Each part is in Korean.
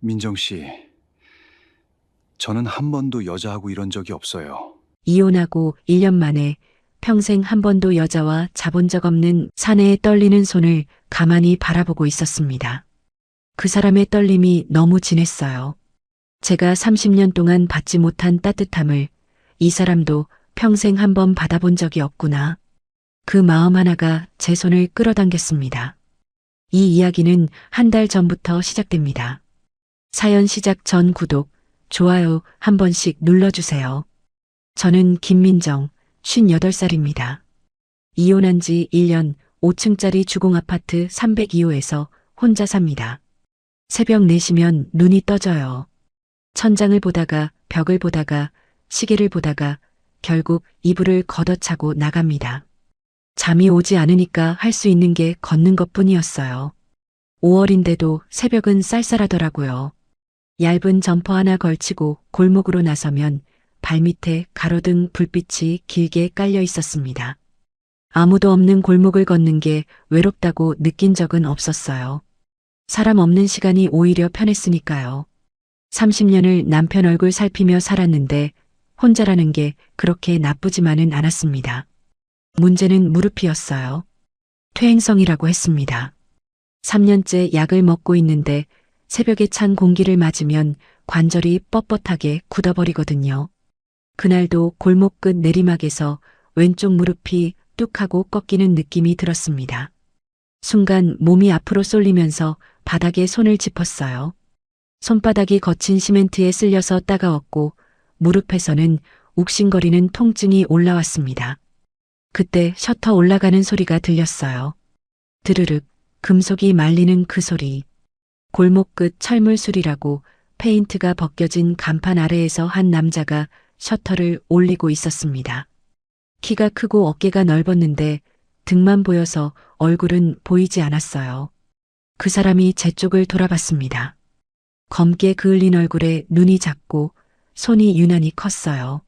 민정 씨, 저는 한 번도 여자하고 이런 적이 없어요. 이혼하고 1년 만에 평생 한 번도 여자와 자본 적 없는 사내의 떨리는 손을 가만히 바라보고 있었습니다. 그 사람의 떨림이 너무 진했어요. 제가 30년 동안 받지 못한 따뜻함을 이 사람도 평생 한 번 받아본 적이 없구나. 그 마음 하나가 제 손을 끌어당겼습니다. 이 이야기는 한 달 전부터 시작됩니다. 사연 시작 전 구독, 좋아요 한 번씩 눌러주세요. 저는 김민정, 58살입니다. 이혼한 지 1년 5층짜리 주공아파트 302호에서 혼자 삽니다. 새벽 4시면 눈이 떠져요. 천장을 보다가 벽을 보다가 시계를 보다가 결국 이불을 걷어차고 나갑니다. 잠이 오지 않으니까 할 수 있는 게 걷는 것뿐이었어요. 5월인데도 새벽은 쌀쌀하더라고요. 얇은 점퍼 하나 걸치고 골목으로 나서면 발밑에 가로등 불빛이 길게 깔려 있었습니다. 아무도 없는 골목을 걷는 게 외롭다고 느낀 적은 없었어요. 사람 없는 시간이 오히려 편했으니까요. 30년을 남편 얼굴 살피며 살았는데 혼자라는 게 그렇게 나쁘지만은 않았습니다. 문제는 무릎이었어요. 퇴행성이라고 했습니다. 3년째 약을 먹고 있는데 새벽에 찬 공기를 맞으면 관절이 뻣뻣하게 굳어버리거든요. 그날도 골목 끝 내리막에서 왼쪽 무릎이 뚝 하고 꺾이는 느낌이 들었습니다. 순간 몸이 앞으로 쏠리면서 바닥에 손을 짚었어요. 손바닥이 거친 시멘트에 쓸려서 따가웠고 무릎에서는 욱신거리는 통증이 올라왔습니다. 그때 셔터 올라가는 소리가 들렸어요. 드르륵, 금속이 말리는 그 소리. 골목 끝 철물술이라고 페인트가 벗겨진 간판 아래에서 한 남자가 셔터를 올리고 있었습니다. 키가 크고 어깨가 넓었는데 등만 보여서 얼굴은 보이지 않았어요. 그 사람이 제 쪽을 돌아봤습니다. 검게 그을린 얼굴에 눈이 작고 손이 유난히 컸어요.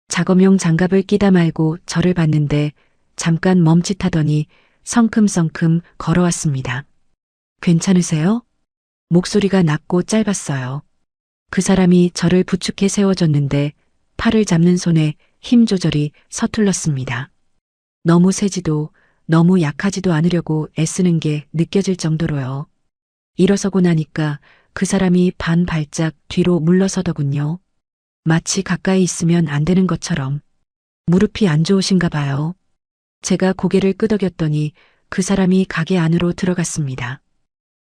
작업용 장갑을 끼다 말고 저를 봤는데 잠깐 멈칫하더니 성큼성큼 걸어왔습니다. 괜찮으세요? 목소리가 낮고 짧았어요. 그 사람이 저를 부축해 세워줬는데 팔을 잡는 손에 힘 조절이 서툴렀습니다. 너무 세지도 너무 약하지도 않으려고 애쓰는 게 느껴질 정도로요. 일어서고 나니까 그 사람이 반 발짝 뒤로 물러서더군요. 마치 가까이 있으면 안 되는 것처럼. 무릎이 안 좋으신가 봐요. 제가 고개를 끄덕였더니 그 사람이 가게 안으로 들어갔습니다.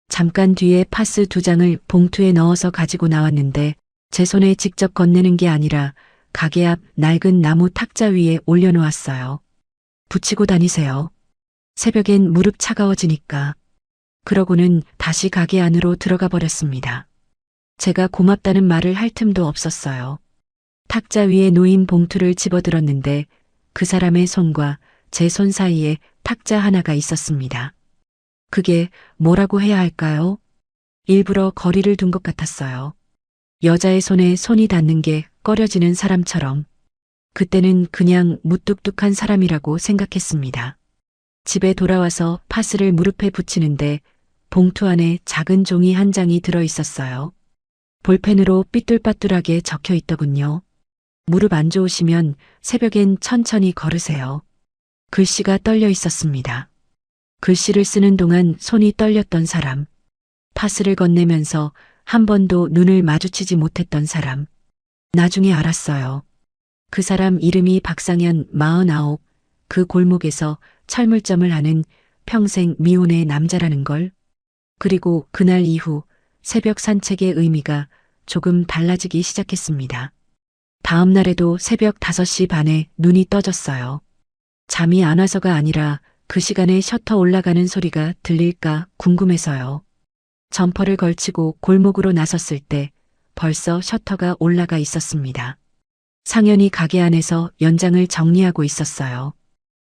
잠깐 뒤에 파스 2장을 봉투에 넣어서 가지고 나왔는데 제 손에 직접 건네는 게 아니라 가게 앞 낡은 나무 탁자 위에 올려놓았어요. 붙이고 다니세요. 새벽엔 무릎 차가워지니까. 그러고는 다시 가게 안으로 들어가 버렸습니다. 제가 고맙다는 말을 할 틈도 없었어요. 탁자 위에 놓인 봉투를 집어들었는데 그 사람의 손과 제 손 사이에 탁자 하나가 있었습니다. 그게 뭐라고 해야 할까요? 일부러 거리를 둔 것 같았어요. 여자의 손에 손이 닿는 게 꺼려지는 사람처럼. 그때는 그냥 무뚝뚝한 사람이라고 생각했습니다. 집에 돌아와서 파스를 무릎에 붙이는데 봉투 안에 작은 종이 한 장이 들어 있었어요. 볼펜으로 삐뚤빠뚤하게 적혀 있더군요. 무릎 안 좋으시면 새벽엔 천천히 걸으세요. 글씨가 떨려 있었습니다. 글씨를 쓰는 동안 손이 떨렸던 사람. 파스를 건네면서 한 번도 눈을 마주치지 못했던 사람. 나중에 알았어요. 그 사람 이름이 박상현 49, 그 골목에서 철물점을 하는 평생 미혼의 남자라는 걸. 그리고 그날 이후 새벽 산책의 의미가 조금 달라지기 시작했습니다. 다음 날에도 새벽 5시 반에 눈이 떠졌어요. 잠이 안 와서가 아니라 그 시간에 셔터 올라가는 소리가 들릴까 궁금해서요. 점퍼를 걸치고 골목으로 나섰을 때 벌써 셔터가 올라가 있었습니다. 상현이 가게 안에서 연장을 정리하고 있었어요.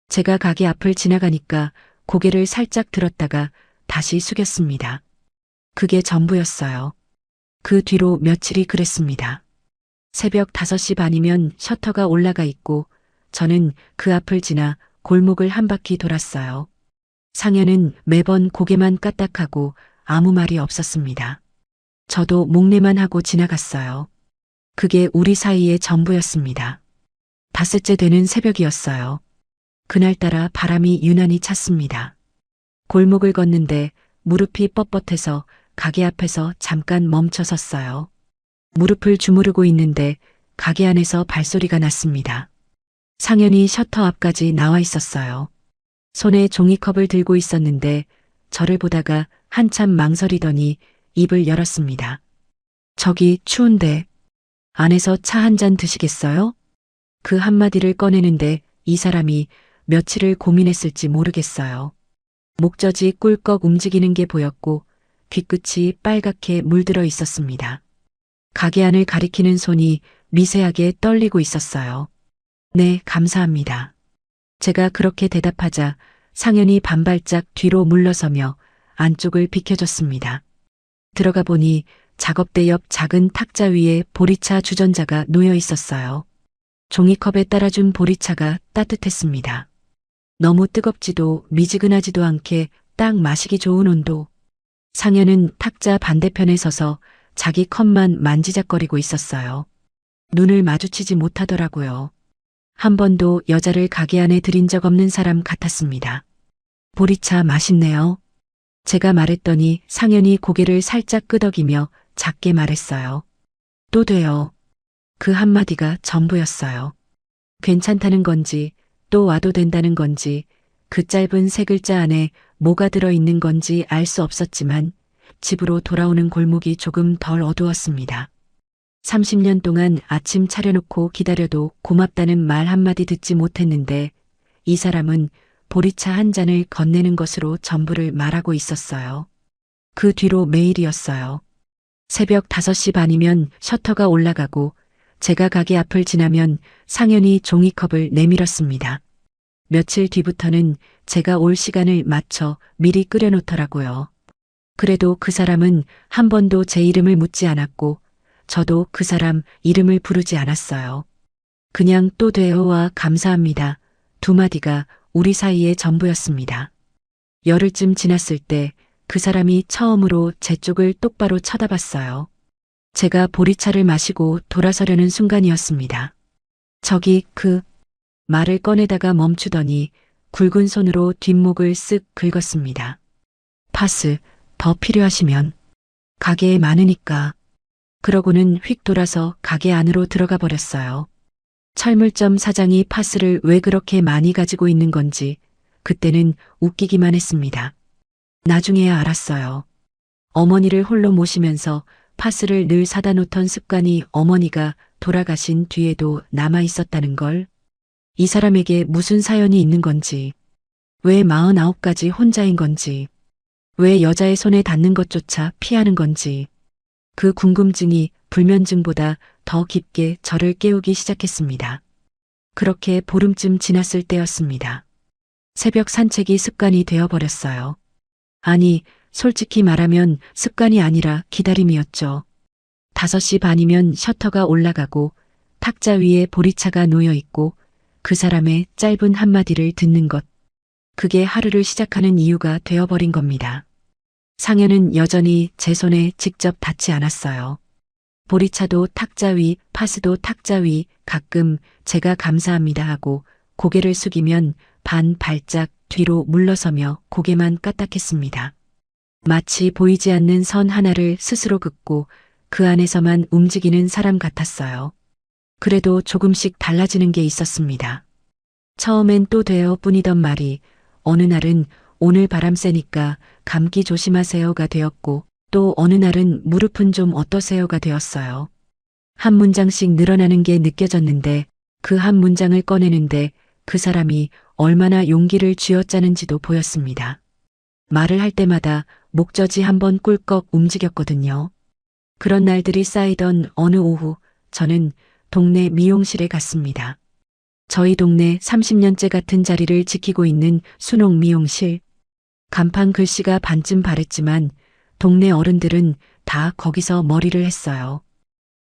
제가 가게 앞을 지나가니까 고개를 살짝 들었다가 다시 숙였습니다. 그게 전부였어요. 그 뒤로 며칠이 그랬습니다. 새벽 5시 반이면 셔터가 올라가 있고 저는 그 앞을 지나 골목을 한 바퀴 돌았어요. 상현은 매번 고개만 까딱하고 아무 말이 없었습니다. 저도 목례만 하고 지나갔어요. 그게 우리 사이의 전부였습니다. 닷새째 되는 새벽이었어요. 그날따라 바람이 유난히 찼습니다. 골목을 걷는데 무릎이 뻣뻣해서 가게 앞에서 잠깐 멈춰 섰어요. 무릎을 주무르고 있는데 가게 안에서 발소리가 났습니다. 상현이 셔터 앞까지 나와 있었어요. 손에 종이컵을 들고 있었는데 저를 보다가 한참 망설이더니 입을 열었습니다. 저기 추운데 안에서 차 한 잔 드시겠어요? 그 한마디를 꺼내는데 이 사람이 며칠을 고민했을지 모르겠어요. 목젖이 꿀꺽 움직이는 게 보였고 귀끝이 빨갛게 물들어 있었습니다. 가게 안을 가리키는 손이 미세하게 떨리고 있었어요. 네, 감사합니다. 제가 그렇게 대답하자 상현이 반발짝 뒤로 물러서며 안쪽을 비켜줬습니다. 들어가 보니 작업대 옆 작은 탁자 위에 보리차 주전자가 놓여 있었어요. 종이컵에 따라준 보리차가 따뜻했습니다. 너무 뜨겁지도 미지근하지도 않게 딱 마시기 좋은 온도. 상현은 탁자 반대편에 서서 자기 컵만 만지작거리고 있었어요. 눈을 마주치지 못하더라고요. 한 번도 여자를 가게 안에 들인 적 없는 사람 같았습니다. 보리차 맛있네요. 제가 말했더니 상현이 고개를 살짝 끄덕이며 작게 말했어요. 또 돼요. 그 한마디가 전부였어요. 괜찮다는 건지 또 와도 된다는 건지 그 짧은 세 글자 안에 뭐가 들어있는 건지 알 수 없었지만 집으로 돌아오는 골목이 조금 덜 어두웠습니다. 30년 동안 아침 차려놓고 기다려도 고맙다는 말 한마디 듣지 못했는데 이 사람은 보리차 한 잔을 건네는 것으로 전부를 말하고 있었어요. 그 뒤로 매일이었어요. 새벽 5시 반이면 셔터가 올라가고 제가 가게 앞을 지나면 상현이 종이컵을 내밀었습니다. 며칠 뒤부터는 제가 올 시간을 맞춰 미리 끓여놓더라고요. 그래도 그 사람은 한 번도 제 이름을 묻지 않았고 저도 그 사람 이름을 부르지 않았어요. 그냥 또 돼요와 감사합니다. 두 마디가 우리 사이의 전부였습니다. 열흘쯤 지났을 때 그 사람이 처음으로 제 쪽을 똑바로 쳐다봤어요. 제가 보리차를 마시고 돌아서려는 순간이었습니다. 저기 말을 꺼내다가 멈추더니 굵은 손으로 뒷목을 쓱 긁었습니다. 파스, 더 필요하시면 가게에 많으니까. 그러고는 휙 돌아서 가게 안으로 들어가 버렸어요. 철물점 사장이 파스를 왜 그렇게 많이 가지고 있는 건지 그때는 웃기기만 했습니다. 나중에야 알았어요. 어머니를 홀로 모시면서 파스를 늘 사다 놓던 습관이 어머니가 돌아가신 뒤에도 남아 있었다는 걸. 이 사람에게 무슨 사연이 있는 건지, 왜 49가지 혼자인 건지, 왜 여자의 손에 닿는 것조차 피하는 건지, 그 궁금증이 불면증보다 더 깊게 저를 깨우기 시작했습니다. 그렇게 보름쯤 지났을 때였습니다. 새벽 산책이 습관이 되어버렸어요. 아니, 솔직히 말하면 습관이 아니라 기다림이었죠. 5시 반이면 셔터가 올라가고 탁자 위에 보리차가 놓여 있고 그 사람의 짧은 한마디를 듣는 것. 그게 하루를 시작하는 이유가 되어버린 겁니다. 상현은 여전히 제 손에 직접 닿지 않았어요. 보리차도 탁자 위, 파스도 탁자 위, 가끔 제가 감사합니다 하고 고개를 숙이면 반 발짝 뒤로 물러서며 고개만 까딱했습니다. 마치 보이지 않는 선 하나를 스스로 긋고 그 안에서만 움직이는 사람 같았어요. 그래도 조금씩 달라지는 게 있었습니다. 처음엔 또 돼요 뿐이던 말이 어느 날은 오늘 바람 세니까 감기 조심하세요가 되었고 또 어느 날은 무릎은 좀 어떠세요가 되었어요. 한 문장씩 늘어나는 게 느껴졌는데 그 한 문장을 꺼내는데 그 사람이 얼마나 용기를 쥐어짜는지도 보였습니다. 말을 할 때마다 목젖이 한번 꿀꺽 움직였거든요. 그런 날들이 쌓이던 어느 오후 저는 동네 미용실에 갔습니다. 저희 동네 30년째 같은 자리를 지키고 있는 순옥 미용실. 간판 글씨가 반쯤 바랬지만 동네 어른들은 다 거기서 머리를 했어요.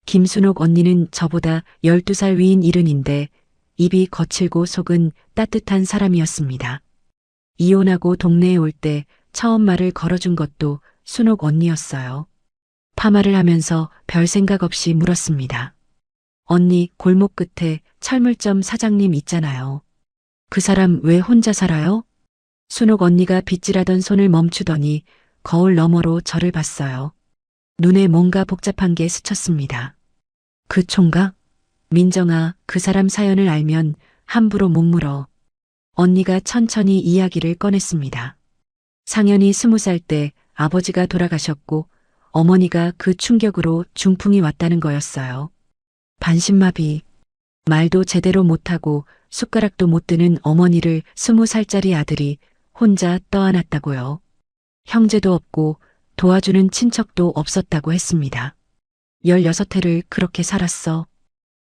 김순옥 언니는 저보다 12살 위인 일흔인데 입이 거칠고 속은 따뜻한 사람이었습니다. 이혼하고 동네에 올 때 처음 말을 걸어준 것도 순옥 언니였어요. 파마를 하면서 별 생각 없이 물었습니다. 언니, 골목 끝에 철물점 사장님 있잖아요. 그 사람 왜 혼자 살아요? 순옥 언니가 빗질하던 손을 멈추더니 거울 너머로 저를 봤어요. 눈에 뭔가 복잡한 게 스쳤습니다. 그 총각? 민정아, 그 사람 사연을 알면 함부로 못 물어. 언니가 천천히 이야기를 꺼냈습니다. 상현이 20살 때 아버지가 돌아가셨고 어머니가 그 충격으로 중풍이 왔다는 거였어요. 반신마비. 말도 제대로 못하고 숟가락도 못 드는 어머니를 20살짜리 아들이 혼자 떠안았다고요. 형제도 없고 도와주는 친척도 없었다고 했습니다. 16해를 그렇게 살았어.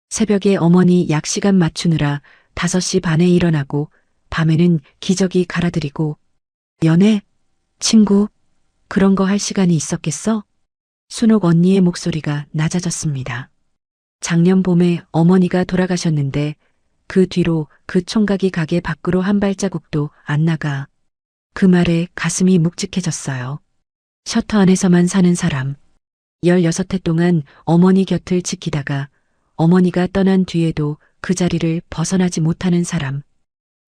새벽에 어머니 약시간 맞추느라 5시 반에 일어나고 밤에는 기저귀 갈아드리고 연애? 친구? 그런 거 할 시간이 있었겠어? 순옥 언니의 목소리가 낮아졌습니다. 작년 봄에 어머니가 돌아가셨는데 그 뒤로 그 총각이 가게 밖으로 한 발자국도 안 나가. 그 말에 가슴이 묵직해졌어요. 셔터 안에서만 사는 사람. 16해 동안 어머니 곁을 지키다가 어머니가 떠난 뒤에도 그 자리를 벗어나지 못하는 사람.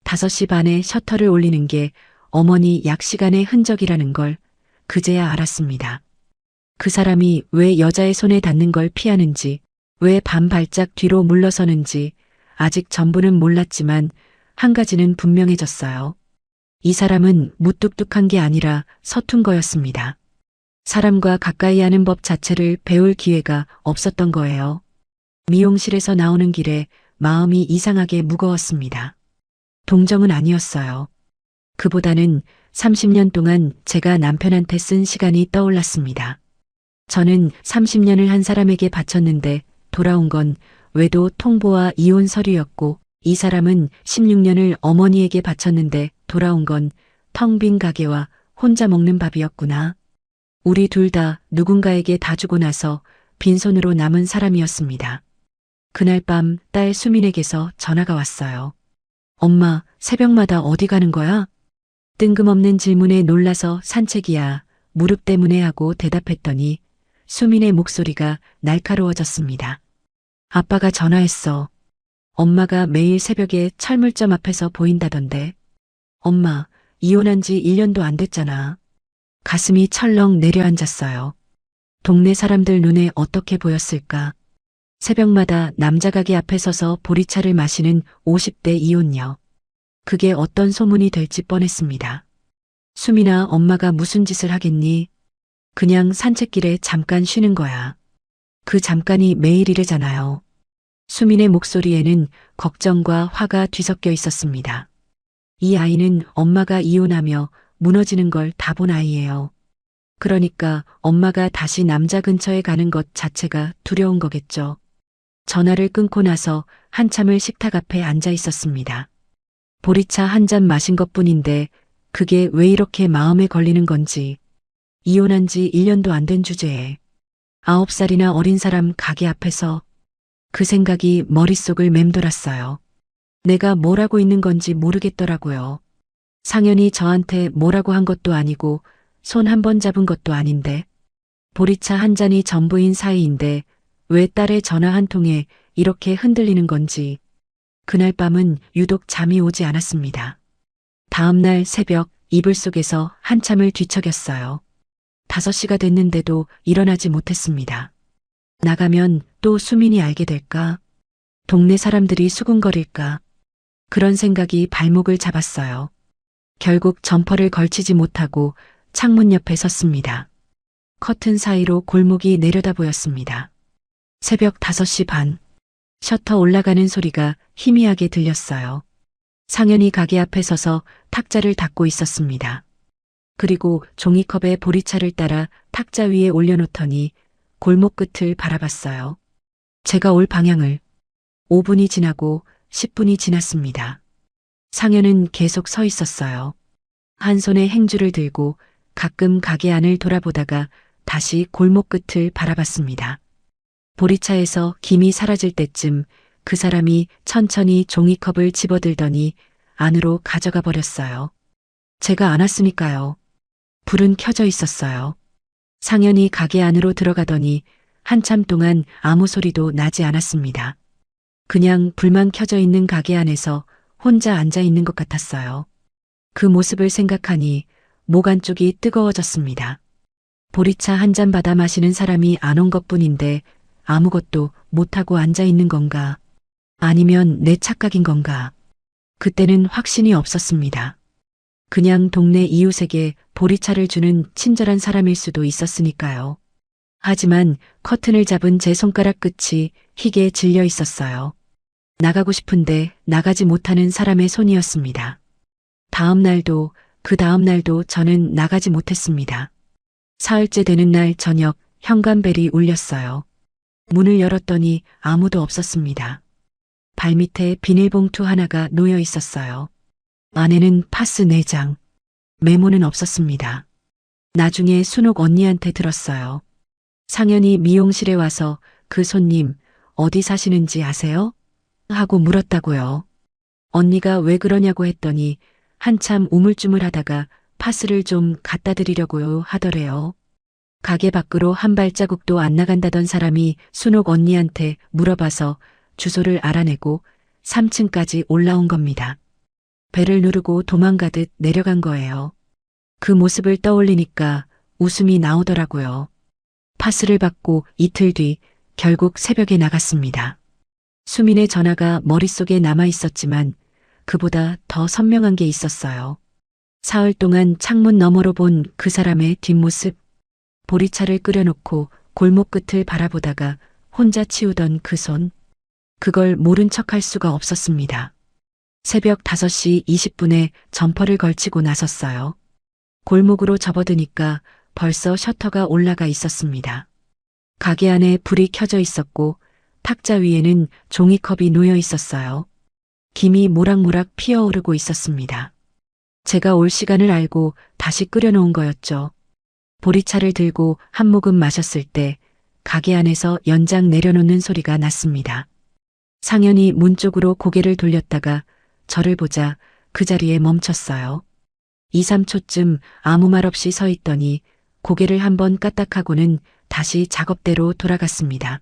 5시 반에 셔터를 올리는 게 어머니 약시간의 흔적이라는 걸 그제야 알았습니다. 그 사람이 왜 여자의 손에 닿는 걸 피하는지, 왜 반발짝 뒤로 물러서는지 아직 전부는 몰랐지만 한 가지는 분명해졌어요. 이 사람은 무뚝뚝한 게 아니라 서툰 거였습니다. 사람과 가까이 하는 법 자체를 배울 기회가 없었던 거예요. 미용실에서 나오는 길에 마음이 이상하게 무거웠습니다. 동정은 아니었어요. 그보다는 30년 동안 제가 남편한테 쓴 시간이 떠올랐습니다. 저는 30년을 한 사람에게 바쳤는데 돌아온 건 외도 통보와 이혼 서류였고 이 사람은 16년을 어머니에게 바쳤는데 돌아온 건 텅 빈 가게와 혼자 먹는 밥이었구나. 우리 둘 다 누군가에게 다 주고 나서 빈손으로 남은 사람이었습니다. 그날 밤 딸 수민에게서 전화가 왔어요. 엄마, 새벽마다 어디 가는 거야? 뜬금없는 질문에 놀라서 산책이야. 무릎 때문에 하고 대답했더니 수민의 목소리가 날카로워졌습니다. 아빠가 전화했어. 엄마가 매일 새벽에 철물점 앞에서 보인다던데. 엄마, 이혼한 지 1년도 안 됐잖아. 가슴이 철렁 내려앉았어요. 동네 사람들 눈에 어떻게 보였을까? 새벽마다 남자 가게 앞에 서서 보리차를 마시는 50대 이혼녀. 그게 어떤 소문이 될지 뻔했습니다. 수민아, 엄마가 무슨 짓을 하겠니? 그냥 산책길에 잠깐 쉬는 거야. 그 잠깐이 매일이래잖아요. 수민의 목소리에는 걱정과 화가 뒤섞여 있었습니다. 이 아이는 엄마가 이혼하며 무너지는 걸 다 본 아이예요. 그러니까 엄마가 다시 남자 근처에 가는 것 자체가 두려운 거겠죠. 전화를 끊고 나서 한참을 식탁 앞에 앉아 있었습니다. 보리차 한 잔 마신 것뿐인데 그게 왜 이렇게 마음에 걸리는 건지. 이혼한 지 1년도 안 된 주제에 9살이나 어린 사람 가게 앞에서 그 생각이 머릿속을 맴돌았어요. 내가 뭘 하고 있는 건지 모르겠더라고요. 상현이 저한테 뭐라고 한 것도 아니고 손 한 번 잡은 것도 아닌데 보리차 한 잔이 전부인 사이인데 왜 딸의 전화 한 통에 이렇게 흔들리는 건지. 그날 밤은 유독 잠이 오지 않았습니다. 다음 날 새벽 이불 속에서 한참을 뒤척였어요. 5시가 됐는데도 일어나지 못했습니다. 나가면 또 수민이 알게 될까? 동네 사람들이 수군거릴까? 그런 생각이 발목을 잡았어요. 결국 점퍼를 걸치지 못하고 창문 옆에 섰습니다. 커튼 사이로 골목이 내려다 보였습니다. 새벽 5시 반. 셔터 올라가는 소리가 희미하게 들렸어요. 상현이 가게 앞에 서서 탁자를 닦고 있었습니다. 그리고 종이컵에 보리차를 따라 탁자 위에 올려놓더니 골목 끝을 바라봤어요. 제가 올 방향을. 5분이 지나고 10분이 지났습니다. 상현은 계속 서 있었어요. 한 손에 행주를 들고 가끔 가게 안을 돌아보다가 다시 골목 끝을 바라봤습니다. 보리차에서 김이 사라질 때쯤 그 사람이 천천히 종이컵을 집어들더니 안으로 가져가 버렸어요. 제가 안 왔으니까요. 불은 켜져 있었어요. 상현이 가게 안으로 들어가더니 한참 동안 아무 소리도 나지 않았습니다. 그냥 불만 켜져 있는 가게 안에서 혼자 앉아 있는 것 같았어요. 그 모습을 생각하니 목 안쪽이 뜨거워졌습니다. 보리차 한 잔 받아 마시는 사람이 안 온 것뿐인데 아무것도 못하고 앉아 있는 건가? 아니면 내 착각인 건가? 그때는 확신이 없었습니다. 그냥 동네 이웃에게 보리차를 주는 친절한 사람일 수도 있었으니까요. 하지만 커튼을 잡은 제 손가락 끝이 희게 질려 있었어요. 나가고 싶은데 나가지 못하는 사람의 손이었습니다. 다음 날도 그 다음 날도 저는 나가지 못했습니다. 사흘째 되는 날 저녁 현관벨이 울렸어요. 문을 열었더니 아무도 없었습니다. 발밑에 비닐봉투 하나가 놓여 있었어요. 안에는 파스 4장. 메모는 없었습니다. 나중에 순옥 언니한테 들었어요. 상현이 미용실에 와서 그 손님 어디 사시는지 아세요? 하고 물었다고요. 언니가 왜 그러냐고 했더니 한참 우물쭈물하다가 파스를 좀 갖다 드리려고요 하더래요. 가게 밖으로 한 발자국도 안 나간다던 사람이 순옥 언니한테 물어봐서 주소를 알아내고 3층까지 올라온 겁니다. 배를 누르고 도망가듯 내려간 거예요. 그 모습을 떠올리니까 웃음이 나오더라고요. 파스를 받고 이틀 뒤 결국 새벽에 나갔습니다. 수민의 전화가 머릿속에 남아 있었지만 그보다 더 선명한 게 있었어요. 사흘 동안 창문 너머로 본 그 사람의 뒷모습. 보리차를 끓여놓고 골목 끝을 바라보다가 혼자 치우던 그 손. 그걸 모른 척할 수가 없었습니다. 새벽 5시 20분에 점퍼를 걸치고 나섰어요. 골목으로 접어드니까 벌써 셔터가 올라가 있었습니다. 가게 안에 불이 켜져 있었고 탁자 위에는 종이컵이 놓여 있었어요. 김이 모락모락 피어오르고 있었습니다. 제가 올 시간을 알고 다시 끓여놓은 거였죠. 보리차를 들고 한 모금 마셨을 때 가게 안에서 연장 내려놓는 소리가 났습니다. 상현이 문 쪽으로 고개를 돌렸다가 저를 보자 그 자리에 멈췄어요. 2, 3초쯤 아무 말 없이 서 있더니 고개를 한번 까딱하고는 다시 작업대로 돌아갔습니다.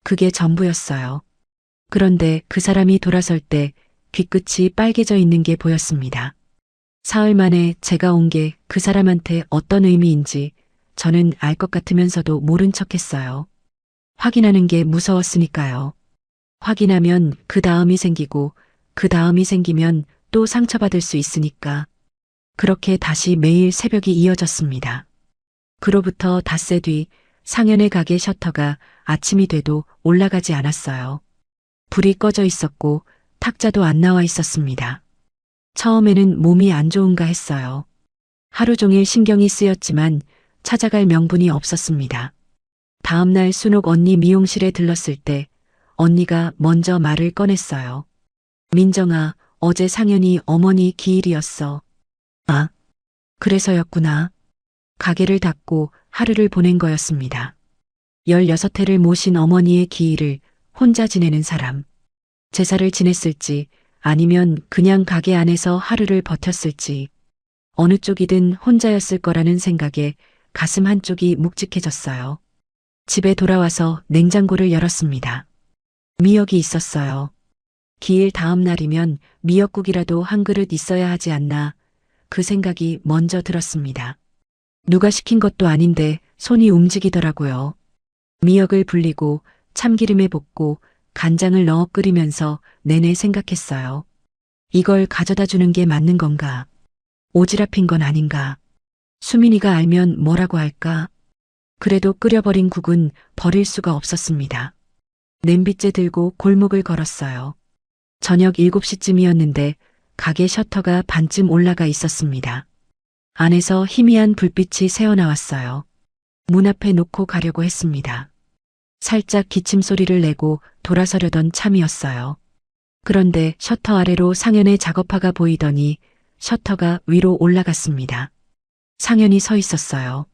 그게 전부였어요. 그런데 그 사람이 돌아설 때 귀끝이 빨개져 있는 게 보였습니다. 사흘 만에 제가 온 게 그 사람한테 어떤 의미인지 저는 알 것 같으면서도 모른 척했어요. 확인하는 게 무서웠으니까요. 확인하면 그 다음이 생기고 그 다음이 생기면 또 상처받을 수 있으니까. 그렇게 다시 매일 새벽이 이어졌습니다. 그로부터 닷새 뒤 상현의 가게 셔터가 아침이 돼도 올라가지 않았어요. 불이 꺼져 있었고 탁자도 안 나와 있었습니다. 처음에는 몸이 안 좋은가 했어요. 하루 종일 신경이 쓰였지만 찾아갈 명분이 없었습니다. 다음 날 순옥 언니 미용실에 들렀을 때 언니가 먼저 말을 꺼냈어요. 민정아, 어제 상현이 어머니 기일이었어. 아, 그래서였구나. 가게를 닫고 하루를 보낸 거였습니다. 16회를 모신 어머니의 기일을 혼자 지내는 사람. 제사를 지냈을지 아니면 그냥 가게 안에서 하루를 버텼을지 어느 쪽이든 혼자였을 거라는 생각에 가슴 한쪽이 묵직해졌어요. 집에 돌아와서 냉장고를 열었습니다. 미역이 있었어요. 기일 다음 날이면 미역국이라도 한 그릇 있어야 하지 않나 그 생각이 먼저 들었습니다. 누가 시킨 것도 아닌데 손이 움직이더라고요. 미역을 불리고 참기름에 볶고 간장을 넣어 끓이면서 내내 생각했어요. 이걸 가져다 주는 게 맞는 건가? 오지랖인 건 아닌가? 수민이가 알면 뭐라고 할까? 그래도 끓여버린 국은 버릴 수가 없었습니다. 냄비째 들고 골목을 걸었어요. 저녁 7시쯤이었는데 가게 셔터가 반쯤 올라가 있었습니다. 안에서 희미한 불빛이 새어나왔어요. 문 앞에 놓고 가려고 했습니다. 살짝 기침 소리를 내고 돌아서려던 참이었어요. 그런데 셔터 아래로 상현의 작업화가 보이더니 셔터가 위로 올라갔습니다. 상현이 서 있었어요.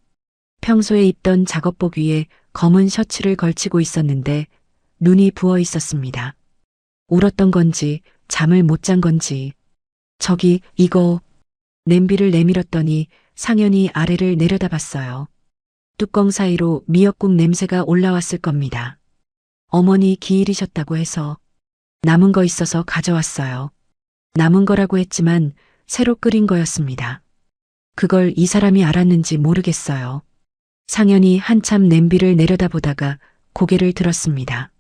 평소에 입던 작업복 위에 검은 셔츠를 걸치고 있었는데 눈이 부어 있었습니다. 울었던 건지 잠을 못 잔 건지. 저기 이거. 냄비를 내밀었더니 상현이 아래를 내려다봤어요. 뚜껑 사이로 미역국 냄새가 올라왔을 겁니다. 어머니 기일이셨다고 해서 남은 거 있어서 가져왔어요. 남은 거라고 했지만 새로 끓인 거였습니다. 그걸 이 사람이 알았는지 모르겠어요. 상현이 한참 냄비를 내려다보다가 고개를 들었습니다.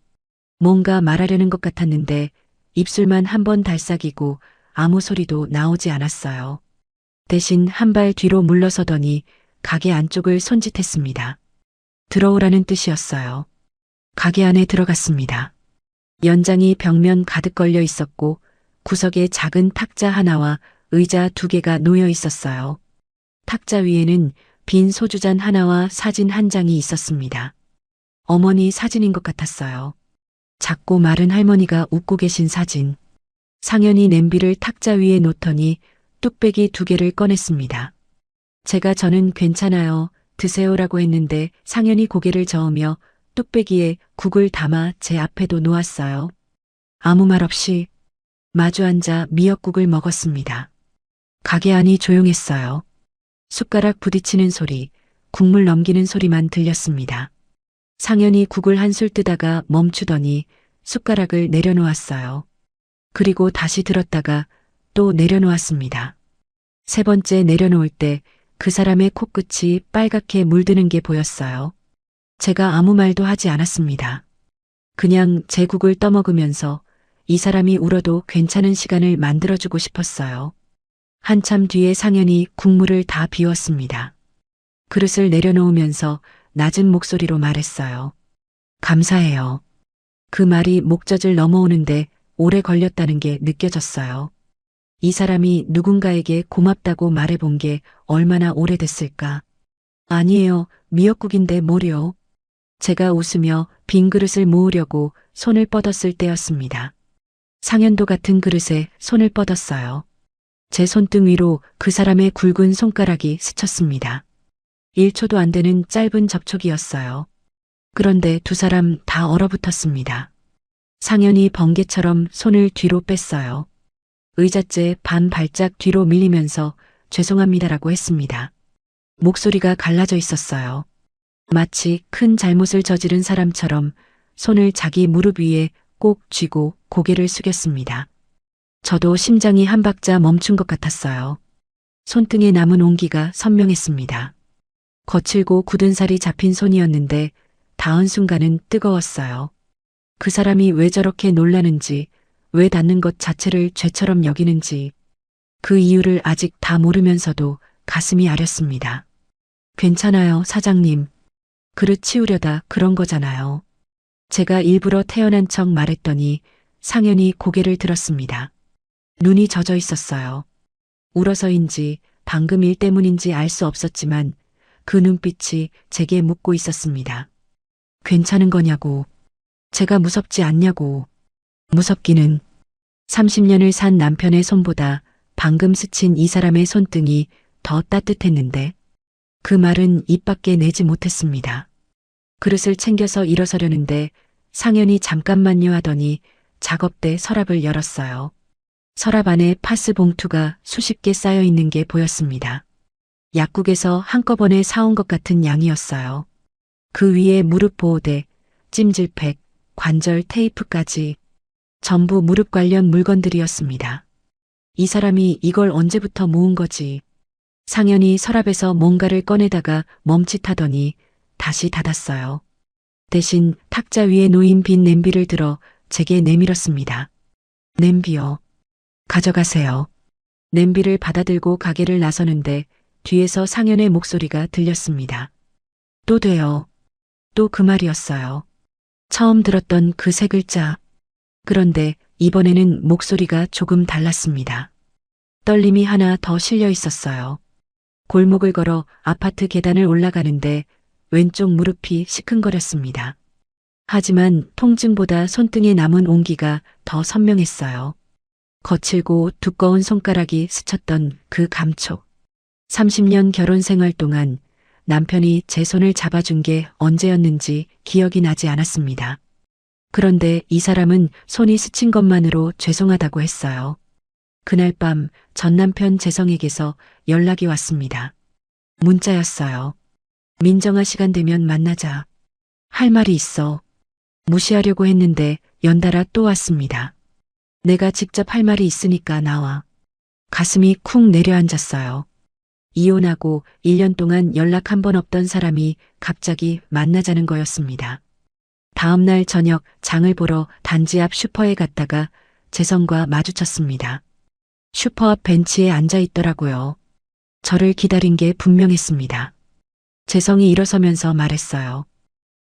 뭔가 말하려는 것 같았는데 입술만 한번 달싹이고 아무 소리도 나오지 않았어요. 대신 한 발 뒤로 물러서더니 가게 안쪽을 손짓했습니다. 들어오라는 뜻이었어요. 가게 안에 들어갔습니다. 연장이 벽면 가득 걸려 있었고 구석에 작은 탁자 하나와 의자 2개가 놓여 있었어요. 탁자 위에는 빈 소주잔 하나와 사진 한 장이 있었습니다. 어머니 사진인 것 같았어요. 작고 마른 할머니가 웃고 계신 사진. 상현이 냄비를 탁자 위에 놓더니 뚝배기 2개를 꺼냈습니다. 저는 괜찮아요. 드세요라고 했는데 상현이 고개를 저으며 뚝배기에 국을 담아 제 앞에도 놓았어요. 아무 말 없이 마주 앉아 미역국을 먹었습니다. 가게 안이 조용했어요. 숟가락 부딪히는 소리, 국물 넘기는 소리만 들렸습니다. 상현이 국을 한술 뜨다가 멈추더니 숟가락을 내려놓았어요. 그리고 다시 들었다가 또 내려놓았습니다. 3번째 내려놓을 때 그 사람의 코끝이 빨갛게 물드는 게 보였어요. 제가 아무 말도 하지 않았습니다. 그냥 제 국을 떠먹으면서 이 사람이 울어도 괜찮은 시간을 만들어주고 싶었어요. 한참 뒤에 상현이 국물을 다 비웠습니다. 그릇을 내려놓으면서 낮은 목소리로 말했어요. 감사해요. 그 말이 목젖을 넘어오는데 오래 걸렸다는 게 느껴졌어요. 이 사람이 누군가에게 고맙다고 말해본 게 얼마나 오래됐을까. 아니에요. 미역국인데 뭐려. 제가 웃으며 빈 그릇을 모으려고 손을 뻗었을 때였습니다. 상현도 같은 그릇에 손을 뻗었어요. 제 손등 위로 그 사람의 굵은 손가락이 스쳤습니다. 1초도 안 되는 짧은 접촉이었어요. 그런데 2 사람 다 얼어붙었습니다. 상현이 번개처럼 손을 뒤로 뺐어요. 의자째 반 발짝 뒤로 밀리면서 죄송합니다라고 했습니다. 목소리가 갈라져 있었어요. 마치 큰 잘못을 저지른 사람처럼 손을 자기 무릎 위에 꼭 쥐고 고개를 숙였습니다. 저도 심장이 한 박자 멈춘 것 같았어요. 손등에 남은 온기가 선명했습니다. 거칠고 굳은 살이 잡힌 손이었는데 닿은 순간은 뜨거웠어요. 그 사람이 왜 저렇게 놀라는지, 왜 닿는 것 자체를 죄처럼 여기는지, 그 이유를 아직 다 모르면서도 가슴이 아렸습니다. 괜찮아요, 사장님. 그릇 치우려다 그런 거잖아요. 제가 일부러 태연한 척 말했더니 상현이 고개를 들었습니다. 눈이 젖어 있었어요. 울어서인지 방금 일 때문인지 알 수 없었지만 그 눈빛이 제게 묻고 있었습니다. 괜찮은 거냐고. 제가 무섭지 않냐고. 무섭기는 30년을 산 남편의 손보다 방금 스친 이 사람의 손등이 더 따뜻했는데 그 말은 입 밖에 내지 못했습니다. 그릇을 챙겨서 일어서려는데 상현이 잠깐만요 하더니 작업대 서랍을 열었어요. 서랍 안에 파스 봉투가 수십 개 쌓여 있는 게 보였습니다. 약국에서 한꺼번에 사온 것 같은 양이었어요. 그 위에 무릎 보호대, 찜질팩, 관절 테이프까지 전부 무릎 관련 물건들이었습니다. 이 사람이 이걸 언제부터 모은 거지? 상현이 서랍에서 뭔가를 꺼내다가 멈칫하더니 다시 닫았어요. 대신 탁자 위에 놓인 빈 냄비를 들어 제게 내밀었습니다. 냄비요. 가져가세요. 냄비를 받아들고 가게를 나서는데 뒤에서 상현의 목소리가 들렸습니다. 또 돼요. 또 그 말이었어요. 처음 들었던 그 3글자. 그런데 이번에는 목소리가 조금 달랐습니다. 떨림이 하나 더 실려 있었어요. 골목을 걸어 아파트 계단을 올라가는데 왼쪽 무릎이 시큰거렸습니다. 하지만 통증보다 손등에 남은 온기가 더 선명했어요. 거칠고 두꺼운 손가락이 스쳤던 그 감촉. 30년 결혼 생활 동안 남편이 제 손을 잡아준 게 언제였는지 기억이 나지 않았습니다. 그런데 이 사람은 손이 스친 것만으로 죄송하다고 했어요. 그날 밤 전 남편 재성에게서 연락이 왔습니다. 문자였어요. 민정아, 시간 되면 만나자. 할 말이 있어. 무시하려고 했는데 연달아 또 왔습니다. 내가 직접 할 말이 있으니까 나와. 가슴이 쿵 내려앉았어요. 이혼하고 1년 동안 연락 한 번 없던 사람이 갑자기 만나자는 거였습니다. 다음 날 저녁 장을 보러 단지 앞 슈퍼에 갔다가 재성과 마주쳤습니다. 슈퍼 앞 벤치에 앉아 있더라고요. 저를 기다린 게 분명했습니다. 재성이 일어서면서 말했어요.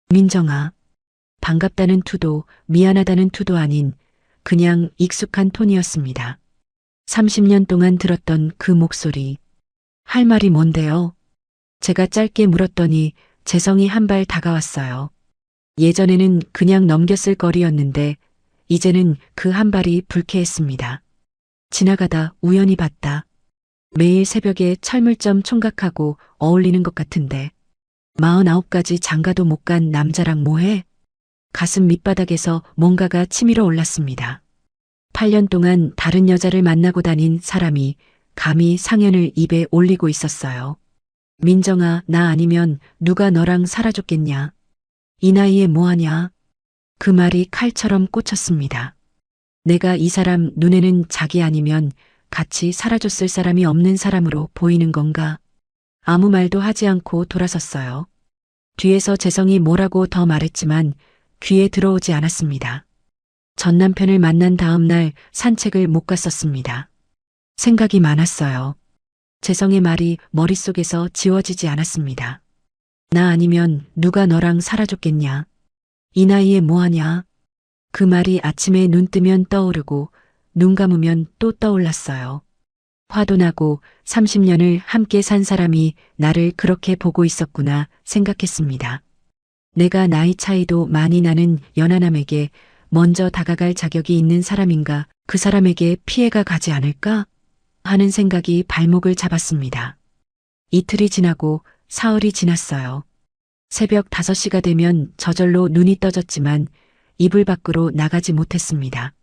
민정아, 반갑다는 투도 미안하다는 투도 아닌 그냥 익숙한 톤이었습니다. 30년 동안 들었던 그 목소리. 할 말이 뭔데요? 제가 짧게 물었더니 재성이 한 발 다가왔어요. 예전에는 그냥 넘겼을 거리였는데 이제는 그 한 발이 불쾌했습니다. 지나가다 우연히 봤다. 매일 새벽에 철물점 총각하고 어울리는 것 같은데 49가지 장가도 못 간 남자랑 뭐해? 가슴 밑바닥에서 뭔가가 치밀어 올랐습니다. 8년 동안 다른 여자를 만나고 다닌 사람이 감히 상연을 입에 올리고 있었어요. 민정아, 나 아니면 누가 너랑 살아줬겠냐? 이 나이에 뭐하냐? 그 말이 칼처럼 꽂혔습니다. 내가 이 사람 눈에는 자기 아니면 같이 살아줬을 사람이 없는 사람으로 보이는 건가? 아무 말도 하지 않고 돌아섰어요. 뒤에서 재성이 뭐라고 더 말했지만 귀에 들어오지 않았습니다. 전 남편을 만난 다음 날 산책을 못 갔었습니다. 생각이 많았어요. 재성의 말이 머릿속에서 지워지지 않았습니다. 나 아니면 누가 너랑 살아줬겠냐? 이 나이에 뭐하냐? 그 말이 아침에 눈 뜨면 떠오르고 눈 감으면 또 떠올랐어요. 화도 나고 30년을 함께 산 사람이 나를 그렇게 보고 있었구나 생각했습니다. 내가 나이 차이도 많이 나는 연하남에게 먼저 다가갈 자격이 있는 사람인가, 그 사람에게 피해가 가지 않을까 하는 생각이 발목을 잡았습니다. 이틀이 지나고 사흘이 지났어요. 새벽 5시가 되면 저절로 눈이 떠졌지만 이불 밖으로 나가지 못했습니다.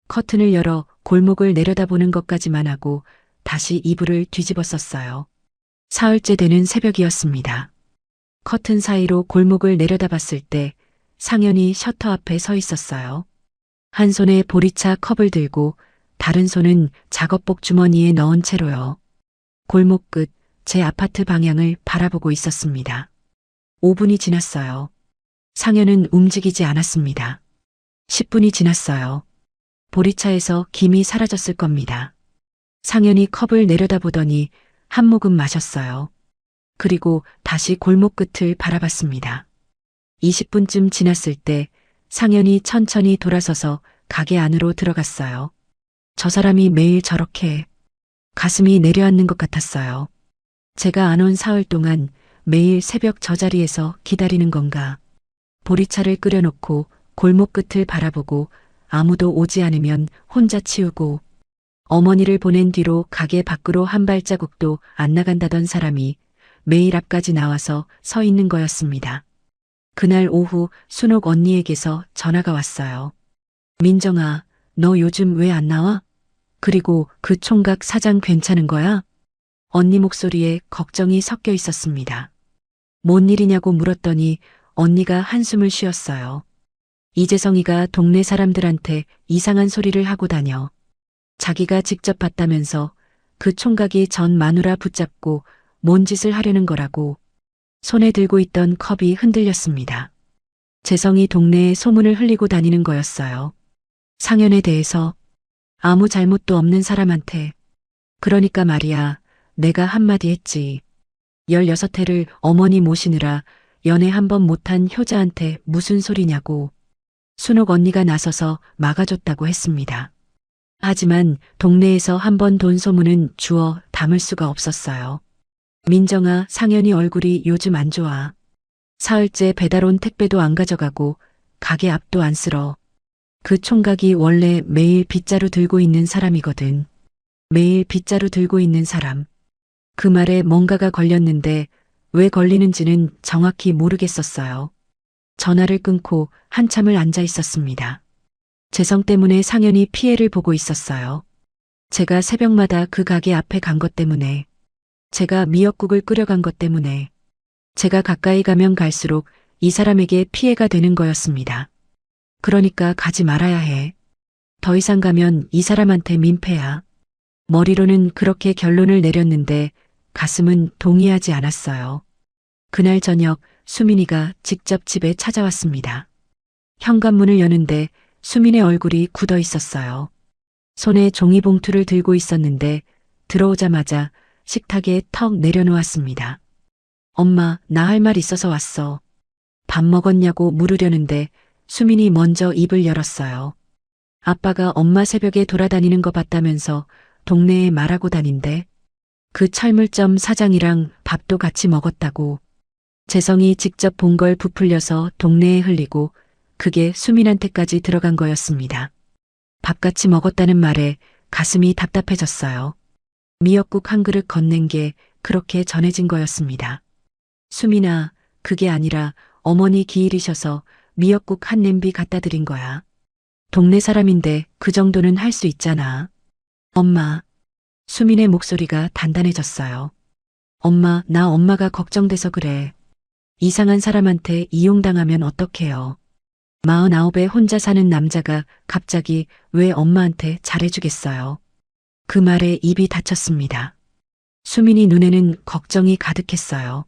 커튼을 열어 골목을 내려다보는 것까지만 하고 다시 이불을 뒤집었었어요. 사흘째 되는 새벽이었습니다. 커튼 사이로 골목을 내려다봤을 때 상연이 셔터 앞에 서 있었어요. 한 손에 보리차 컵을 들고 다른 손은 작업복 주머니에 넣은 채로요. 골목 끝 제 아파트 방향을 바라보고 있었습니다. 5분이 지났어요. 상연은 움직이지 않았습니다. 10분이 지났어요. 보리차에서 김이 사라졌을 겁니다. 상연이 컵을 내려다보더니 한 모금 마셨어요. 그리고 다시 골목 끝을 바라봤습니다. 20분쯤 지났을 때 상연이 천천히 돌아서서 가게 안으로 들어갔어요. 저 사람이 매일 저렇게 가슴이 내려앉는 것 같았어요. 제가 안 온 사흘 동안 매일 새벽 저 자리에서 기다리는 건가. 보리차를 끓여놓고 골목 끝을 바라보고 아무도 오지 않으면 혼자 치우고 어머니를 보낸 뒤로 가게 밖으로 한 발자국도 안 나간다던 사람이 매일 앞까지 나와서 서 있는 거였습니다. 그날 오후 순옥 언니에게서 전화가 왔어요. 민정아, 너 요즘 왜 안 나와? 그리고 그 총각 사장 괜찮은 거야? 언니 목소리에 걱정이 섞여 있었습니다. 뭔 일이냐고 물었더니 언니가 한숨을 쉬었어요. 이재성이가 동네 사람들한테 이상한 소리를 하고 다녀. 자기가 직접 봤다면서 그 총각이 전 마누라 붙잡고 뭔 짓을 하려는 거라고. 손에 들고 있던 컵이 흔들렸습니다. 재성이 동네에 소문을 흘리고 다니는 거였어요. 상연에 대해서 아무 잘못도 없는 사람한테. 그러니까 말이야, 내가 한마디 했지. 16해를 어머니 모시느라 연애 한 번 못한 효자한테 무슨 소리냐고. 순옥 언니가 나서서 막아줬다고 했습니다. 하지만 동네에서 한 번 돈 소문은 주워 담을 수가 없었어요. 민정아, 상연이 얼굴이 요즘 안 좋아. 사흘째 배달 온 택배도 안 가져가고 가게 앞도 안 쓸어. 그 총각이 원래 매일 빗자루 들고 있는 사람이거든. 매일 빗자루 들고 있는 사람. 그 말에 뭔가가 걸렸는데 왜 걸리는지는 정확히 모르겠었어요. 전화를 끊고 한참을 앉아 있었습니다. 재성 때문에 상연이 피해를 보고 있었어요. 제가 새벽마다 그 가게 앞에 간 것 때문에. 제가 미역국을 끓여간 것 때문에. 제가 가까이 가면 갈수록 이 사람에게 피해가 되는 거였습니다. 그러니까 가지 말아야 해. 더 이상 가면 이 사람한테 민폐야. 머리로는 그렇게 결론을 내렸는데 가슴은 동의하지 않았어요. 그날 저녁 수민이가 직접 집에 찾아왔습니다. 현관문을 여는데 수민의 얼굴이 굳어 있었어요. 손에 종이봉투를 들고 있었는데 들어오자마자 식탁에 턱 내려놓았습니다. 엄마, 나 할 말 있어서 왔어. 밥 먹었냐고 물으려는데 수민이 먼저 입을 열었어요. 아빠가 엄마 새벽에 돌아다니는 거 봤다면서 동네에 말하고 다닌대. 그 철물점 사장이랑 밥도 같이 먹었다고. 재성이 직접 본 걸 부풀려서 동네에 흘리고 그게 수민한테까지 들어간 거였습니다. 밥같이 먹었다는 말에 가슴이 답답해졌어요. 미역국 한 그릇 건넨 게 그렇게 전해진 거였습니다. 수민아, 그게 아니라 어머니 기일이셔서 미역국 한 냄비 갖다 드린 거야. 동네 사람인데 그 정도는 할 수 있잖아. 엄마. 수민의 목소리가 단단해졌어요. 엄마, 나 엄마가 걱정돼서 그래. 이상한 사람한테 이용당하면 어떡해요. 49에 혼자 사는 남자가 갑자기 왜 엄마한테 잘해주겠어요. 그 말에 입이 닫혔습니다. 수민이 눈에는 걱정이 가득했어요.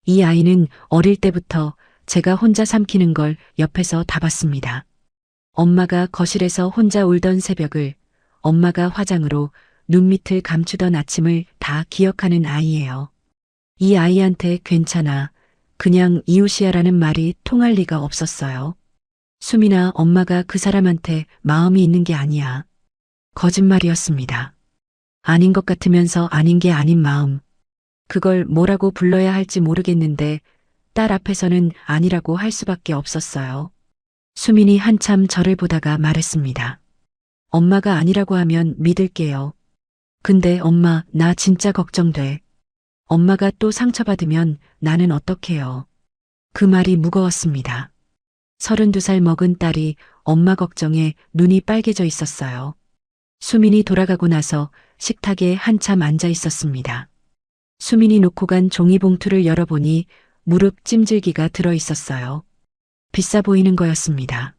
이 아이는 어릴 때부터 제가 혼자 삼키는 걸 옆에서 다 봤습니다. 엄마가 거실에서 혼자 울던 새벽을, 엄마가 화장으로 눈밑을 감추던 아침을 다 기억하는 아이예요. 이 아이한테 괜찮아, 그냥 이웃이야라는 말이 통할 리가 없었어요. 수민아, 엄마가 그 사람한테 마음이 있는 게 아니야. 거짓말이었습니다. 아닌 것 같으면서 아닌 게 아닌 마음. 그걸 뭐라고 불러야 할지 모르겠는데 딸 앞에서는 아니라고 할 수밖에 없었어요. 수민이 한참 저를 보다가 말했습니다. 엄마가 아니라고 하면 믿을게요. 근데 엄마, 나 진짜 걱정돼. 엄마가 또 상처받으면 나는 어떡해요. 그 말이 무거웠습니다. 32살 먹은 딸이 엄마 걱정에 눈이 빨개져 있었어요. 수민이 돌아가고 나서 식탁에 한참 앉아 있었습니다. 수민이 놓고 간 종이봉투를 열어보니 무릎 찜질기가 들어 있었어요. 비싸 보이는 거였습니다.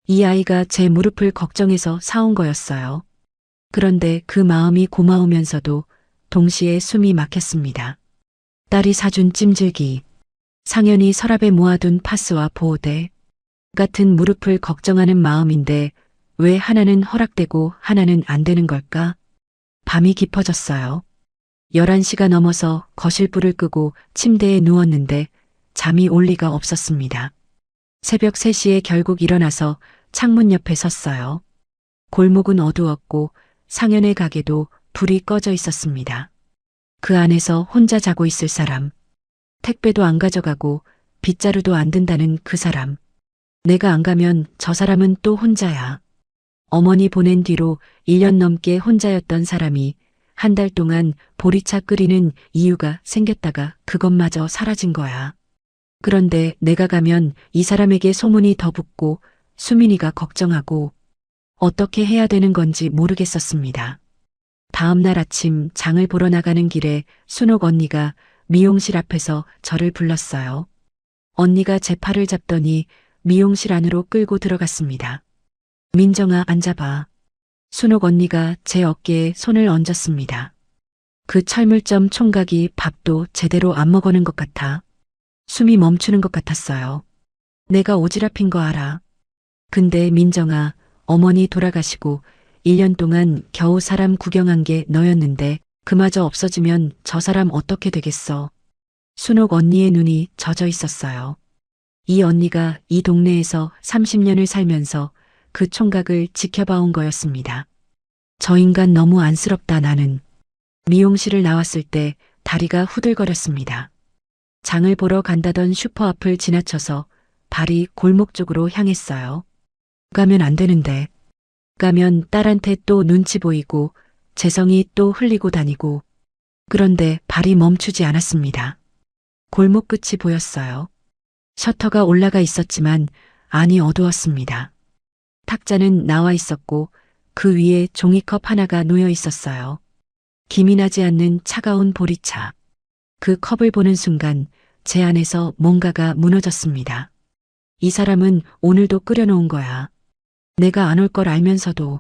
이 아이가 제 무릎을 걱정해서 사온 거였어요. 그런데 그 마음이 고마우면서도 동시에 숨이 막혔습니다. 딸이 사준 찜질기, 상연이 서랍에 모아둔 파스와 보호대, 같은 무릎을 걱정하는 마음인데 왜 하나는 허락되고 하나는 안 되는 걸까? 밤이 깊어졌어요. 11시가 넘어서 거실불을 끄고 침대에 누웠는데 잠이 올 리가 없었습니다. 새벽 3시에 결국 일어나서 창문 옆에 섰어요. 골목은 어두웠고 상현의 가게도 불이 꺼져 있었습니다. 그 안에서 혼자 자고 있을 사람, 택배도 안 가져가고 빗자루도 안 든다는 그 사람. 내가 안 가면 저 사람은 또 혼자야. 어머니 보낸 뒤로 1년 넘게 혼자였던 사람이 한 달 동안 보리차 끓이는 이유가 생겼다가 그것마저 사라진 거야. 그런데 내가 가면 이 사람에게 소문이 더 붙고 수민이가 걱정하고 어떻게 해야 되는 건지 모르겠었습니다. 다음 날 아침 장을 보러 나가는 길에 순옥 언니가 미용실 앞에서 저를 불렀어요. 언니가 제 팔을 잡더니 미용실 안으로 끌고 들어갔습니다. 민정아, 앉아봐. 순옥 언니가 제 어깨에 손을 얹었습니다. 그 철물점 총각이 밥도 제대로 안 먹어는 것 같아. 숨이 멈추는 것 같았어요. 내가 오지랖인 거 알아. 근데 민정아, 어머니 돌아가시고 1년 동안 겨우 사람 구경한 게 너였는데 그마저 없어지면 저 사람 어떻게 되겠어. 순옥 언니의 눈이 젖어 있었어요. 이 언니가 이 동네에서 30년을 살면서 그 총각을 지켜봐온 거였습니다. 저 인간 너무 안쓰럽다 나는. 미용실을 나왔을 때 다리가 후들거렸습니다. 장을 보러 간다던 슈퍼 앞을 지나쳐서 발이 골목 쪽으로 향했어요. 가면 안 되는데. 가면 딸한테 또 눈치 보이고 재성이 또 흘리고 다니고. 그런데 발이 멈추지 않았습니다. 골목 끝이 보였어요. 셔터가 올라가 있었지만 안이 어두웠습니다. 탁자는 나와 있었고 그 위에 종이컵 하나가 놓여 있었어요. 김이 나지 않는 차가운 보리차. 그 컵을 보는 순간 제 안에서 뭔가가 무너졌습니다. 이 사람은 오늘도 끓여놓은 거야. 내가 안 올 걸 알면서도.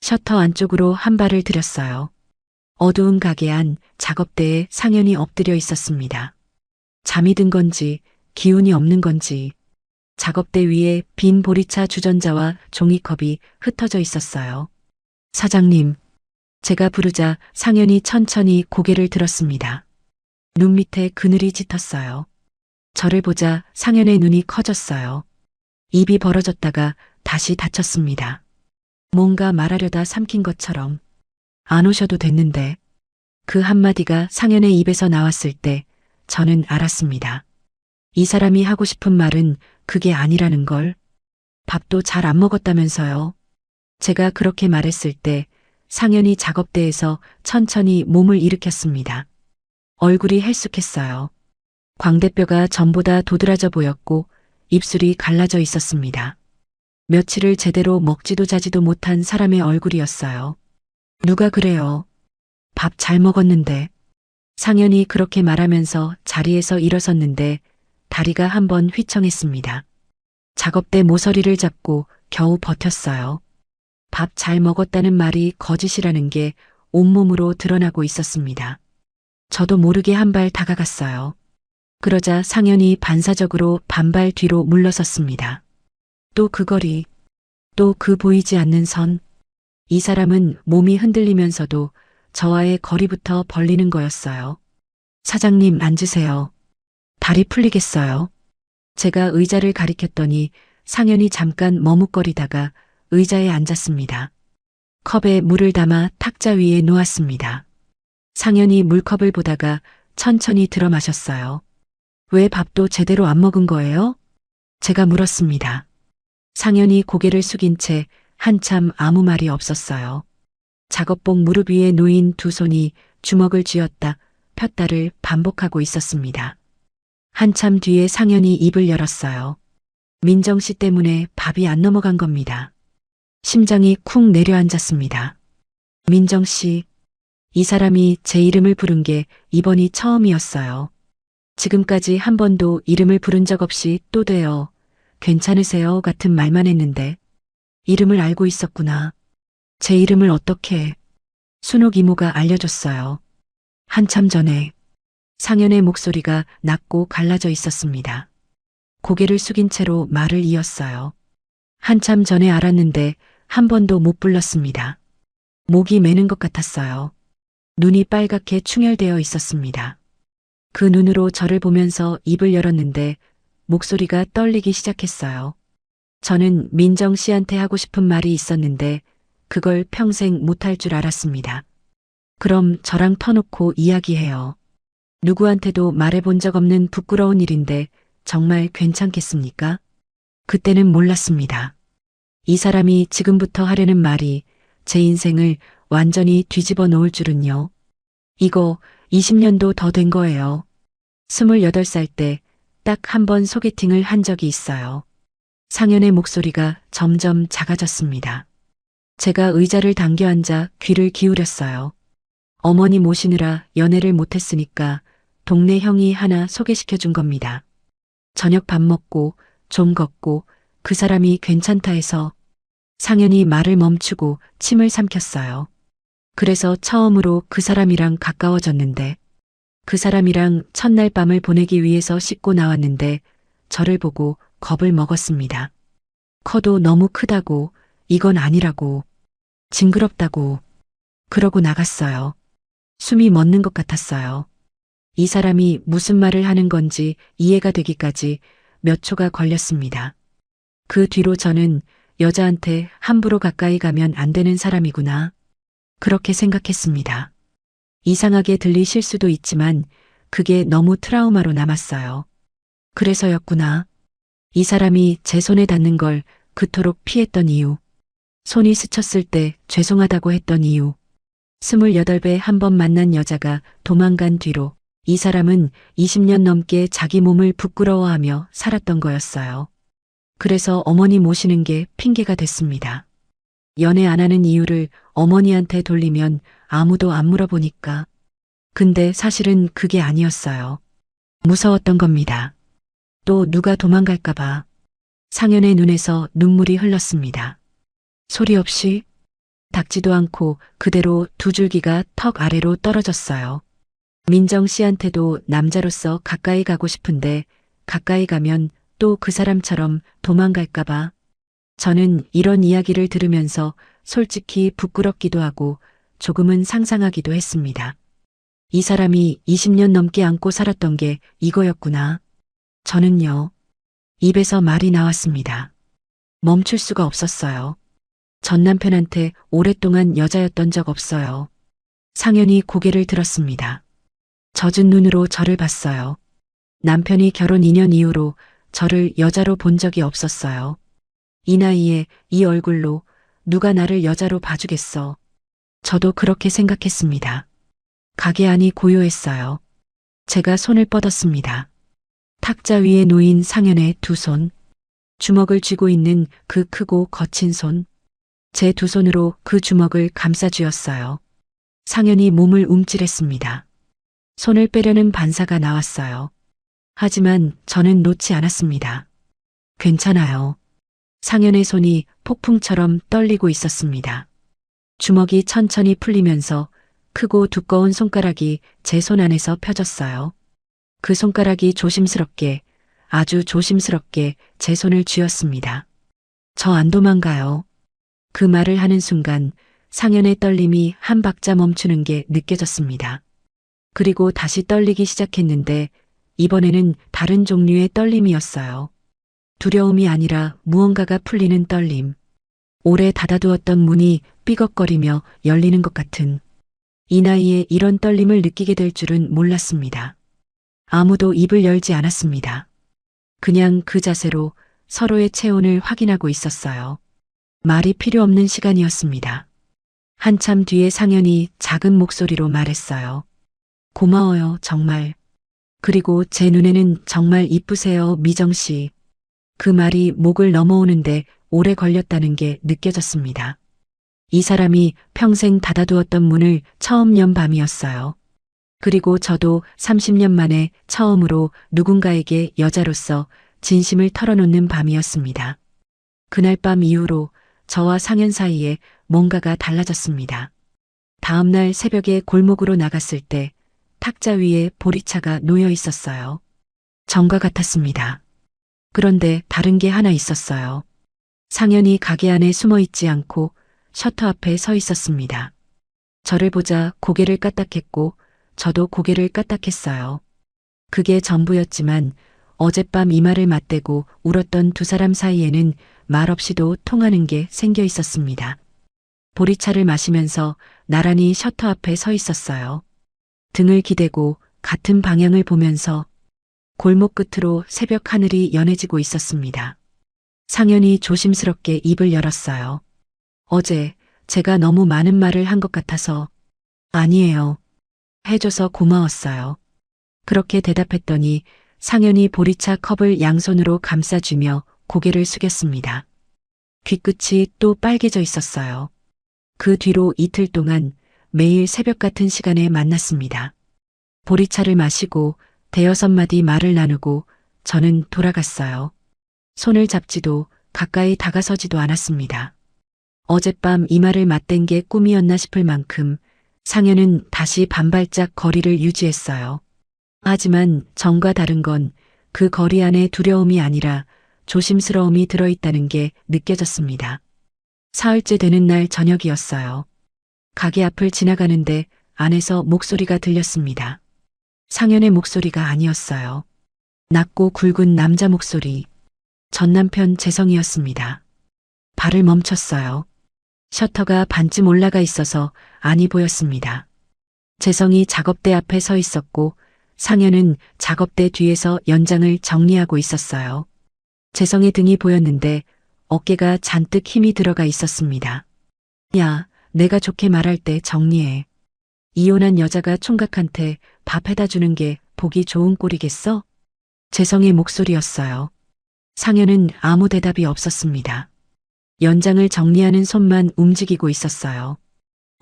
셔터 안쪽으로 한 발을 들였어요. 어두운 가게 안 작업대에 상현이 엎드려 있었습니다. 잠이 든 건지 기운이 없는 건지 작업대 위에 빈 보리차 주전자와 종이컵이 흩어져 있었어요. 사장님, 제가 부르자 상현이 천천히 고개를 들었습니다. 눈 밑에 그늘이 짙었어요. 저를 보자 상현의 눈이 커졌어요. 입이 벌어졌다가 다시 닫혔습니다. 뭔가 말하려다 삼킨 것처럼. 안 오셔도 됐는데. 그 한마디가 상현의 입에서 나왔을 때 저는 알았습니다. 이 사람이 하고 싶은 말은 그게 아니라는 걸. 밥도 잘 안 먹었다면서요. 제가 그렇게 말했을 때 상현이 작업대에서 천천히 몸을 일으켰습니다. 얼굴이 헬쑥했어요. 광대뼈가 전보다 도드라져 보였고 입술이 갈라져 있었습니다. 며칠을 제대로 먹지도 자지도 못한 사람의 얼굴이었어요. 누가 그래요? 밥 잘 먹었는데. 상현이 그렇게 말하면서 자리에서 일어섰는데 다리가 한번 휘청했습니다. 작업대 모서리를 잡고 겨우 버텼어요. 밥 잘 먹었다는 말이 거짓이라는 게 온몸으로 드러나고 있었습니다. 저도 모르게 한 발 다가갔어요. 그러자 상현이 반사적으로 반발 뒤로 물러섰습니다. 또 그 거리, 또 그 보이지 않는 선. 이 사람은 몸이 흔들리면서도 저와의 거리부터 벌리는 거였어요. 사장님 앉으세요. 다리 풀리겠어요. 제가 의자를 가리켰더니 상현이 잠깐 머뭇거리다가 의자에 앉았습니다. 컵에 물을 담아 탁자 위에 놓았습니다. 상현이 물컵을 보다가 천천히 들어 마셨어요. 왜 밥도 제대로 안 먹은 거예요? 제가 물었습니다. 상현이 고개를 숙인 채 한참 아무 말이 없었어요. 작업복 무릎 위에 놓인 두 손이 주먹을 쥐었다 폈다를 반복하고 있었습니다. 한참 뒤에 상현이 입을 열었어요. 민정 씨 때문에 밥이 안 넘어간 겁니다. 심장이 쿵 내려앉았습니다. 민정 씨, 이 사람이 제 이름을 부른 게 이번이 처음이었어요. 지금까지 한 번도 이름을 부른 적 없이 또 돼요. 괜찮으세요? 같은 말만 했는데 이름을 알고 있었구나. 제 이름을 어떻게? 순옥 이모가 알려줬어요. 한참 전에. 상현의 목소리가 낮고 갈라져 있었습니다. 고개를 숙인 채로 말을 이었어요. 한참 전에 알았는데 한 번도 못 불렀습니다. 목이 메는 것 같았어요. 눈이 빨갛게 충혈되어 있었습니다. 그 눈으로 저를 보면서 입을 열었는데 목소리가 떨리기 시작했어요. 저는 민정 씨한테 하고 싶은 말이 있었는데 그걸 평생 못할 줄 알았습니다. 그럼 저랑 터놓고 이야기해요. 누구한테도 말해본 적 없는 부끄러운 일인데 정말 괜찮겠습니까? 그때는 몰랐습니다. 이 사람이 지금부터 하려는 말이 제 인생을 완전히 뒤집어 놓을 줄은요. 이거 20년도 더 된 거예요. 28살 때 딱 한 번 소개팅을 한 적이 있어요. 상현의 목소리가 점점 작아졌습니다. 제가 의자를 당겨 앉아 귀를 기울였어요. 어머니 모시느라 연애를 못했으니까 동네 형이 하나 소개시켜 준 겁니다. 저녁 밥 먹고 좀 걷고 그 사람이 괜찮다 해서. 상현이 말을 멈추고 침을 삼켰어요. 그래서 처음으로 그 사람이랑 가까워졌는데 그 사람이랑 첫날 밤을 보내기 위해서 씻고 나왔는데 저를 보고 겁을 먹었습니다. 커도 너무 크다고, 이건 아니라고, 징그럽다고. 그러고 나갔어요. 숨이 멎는 것 같았어요. 이 사람이 무슨 말을 하는 건지 이해가 되기까지 몇 초가 걸렸습니다. 그 뒤로 저는 여자한테 함부로 가까이 가면 안 되는 사람이구나. 그렇게 생각했습니다. 이상하게 들리실 수도 있지만 그게 너무 트라우마로 남았어요. 그래서였구나. 이 사람이 제 손에 닿는 걸 그토록 피했던 이유. 손이 스쳤을 때 죄송하다고 했던 이유. 28배 한 번 만난 여자가 도망간 뒤로 이 사람은 20년 넘게 자기 몸을 부끄러워하며 살았던 거였어요. 그래서 어머니 모시는 게 핑계가 됐습니다. 연애 안 하는 이유를 어머니한테 돌리면 아무도 안 물어보니까. 근데 사실은 그게 아니었어요. 무서웠던 겁니다. 또 누가 도망갈까봐. 상현의 눈에서 눈물이 흘렀습니다. 소리 없이 닿지도 않고 그대로 두 줄기가 턱 아래로 떨어졌어요. 민정 씨한테도 남자로서 가까이 가고 싶은데 가까이 가면 또 그 사람처럼 도망갈까봐. 저는 이런 이야기를 들으면서 솔직히 부끄럽기도 하고 조금은 상상하기도 했습니다. 이 사람이 20년 넘게 안고 살았던 게 이거였구나. 저는요, 입에서 말이 나왔습니다. 멈출 수가 없었어요. 전 남편한테 오랫동안 여자였던 적 없어요. 상현이 고개를 들었습니다. 젖은 눈으로 저를 봤어요. 남편이 결혼 2년 이후로 저를 여자로 본 적이 없었어요. 이 나이에 이 얼굴로 누가 나를 여자로 봐주겠어. 저도 그렇게 생각했습니다. 가게 안이 고요했어요. 제가 손을 뻗었습니다. 탁자 위에 놓인 상현의 두 손, 주먹을 쥐고 있는 그 크고 거친 손, 제 두 손으로 그 주먹을 감싸 쥐었어요. 상현이 몸을 움찔했습니다. 손을 빼려는 반사가 나왔어요. 하지만 저는 놓지 않았습니다. 괜찮아요. 상현의 손이 폭풍처럼 떨리고 있었습니다. 주먹이 천천히 풀리면서 크고 두꺼운 손가락이 제 손 안에서 펴졌어요. 그 손가락이 조심스럽게, 아주 조심스럽게 제 손을 쥐었습니다. 저 안 도망가요. 그 말을 하는 순간 상현의 떨림이 한 박자 멈추는 게 느껴졌습니다. 그리고 다시 떨리기 시작했는데 이번에는 다른 종류의 떨림이었어요. 두려움이 아니라 무언가가 풀리는 떨림. 오래 닫아두었던 문이 삐걱거리며 열리는 것 같은. 이 나이에 이런 떨림을 느끼게 될 줄은 몰랐습니다. 아무도 입을 열지 않았습니다. 그냥 그 자세로 서로의 체온을 확인하고 있었어요. 말이 필요 없는 시간이었습니다. 한참 뒤에 상현이 작은 목소리로 말했어요. 고마워요, 정말. 그리고 제 눈에는 정말 이쁘세요, 미정 씨. 그 말이 목을 넘어오는데 오래 걸렸다는 게 느껴졌습니다. 이 사람이 평생 닫아두었던 문을 처음 연 밤이었어요. 그리고 저도 30년 만에 처음으로 누군가에게 여자로서 진심을 털어놓는 밤이었습니다. 그날 밤 이후로 저와 상현 사이에 뭔가가 달라졌습니다. 다음날 새벽에 골목으로 나갔을 때 탁자 위에 보리차가 놓여 있었어요. 정과 같았습니다. 그런데 다른 게 하나 있었어요. 상현이 가게 안에 숨어 있지 않고 셔터 앞에 서 있었습니다. 저를 보자 고개를 까딱했고 저도 고개를 까딱했어요. 그게 전부였지만 어젯밤 이마를 맞대고 울었던 두 사람 사이에는 말없이도 통하는 게 생겨 있었습니다. 보리차를 마시면서 나란히 셔터 앞에 서 있었어요. 등을 기대고 같은 방향을 보면서 골목 끝으로 새벽 하늘이 연해지고 있었습니다. 상현이 조심스럽게 입을 열었어요. 어제 제가 너무 많은 말을 한 것 같아서. 아니에요. 해줘서 고마웠어요. 그렇게 대답했더니 상현이 보리차 컵을 양손으로 감싸주며 고개를 숙였습니다. 귀끝이 또 빨개져 있었어요. 그 뒤로 이틀 동안 매일 새벽 같은 시간에 만났습니다. 보리차를 마시고 대여섯 마디 말을 나누고 저는 돌아갔어요. 손을 잡지도 가까이 다가서지도 않았습니다. 어젯밤 이마를 맞댄 게 꿈이었나 싶을 만큼 상현은 다시 반발짝 거리를 유지했어요. 하지만 전과 다른 건 그 거리 안에 두려움이 아니라 조심스러움이 들어있다는 게 느껴졌습니다. 사흘째 되는 날 저녁이었어요. 가게 앞을 지나가는데 안에서 목소리가 들렸습니다. 상현의 목소리가 아니었어요. 낮고 굵은 남자 목소리. 전 남편 재성이었습니다. 발을 멈췄어요. 셔터가 반쯤 올라가 있어서 안이 보였습니다. 재성이 작업대 앞에 서 있었고 상현은 작업대 뒤에서 연장을 정리하고 있었어요. 재성의 등이 보였는데 어깨가 잔뜩 힘이 들어가 있었습니다. 야, 내가 좋게 말할 때 정리해. 이혼한 여자가 총각한테 밥 해다 주는 게 보기 좋은 꼴이겠어? 재성의 목소리였어요. 상현은 아무 대답이 없었습니다. 연장을 정리하는 손만 움직이고 있었어요.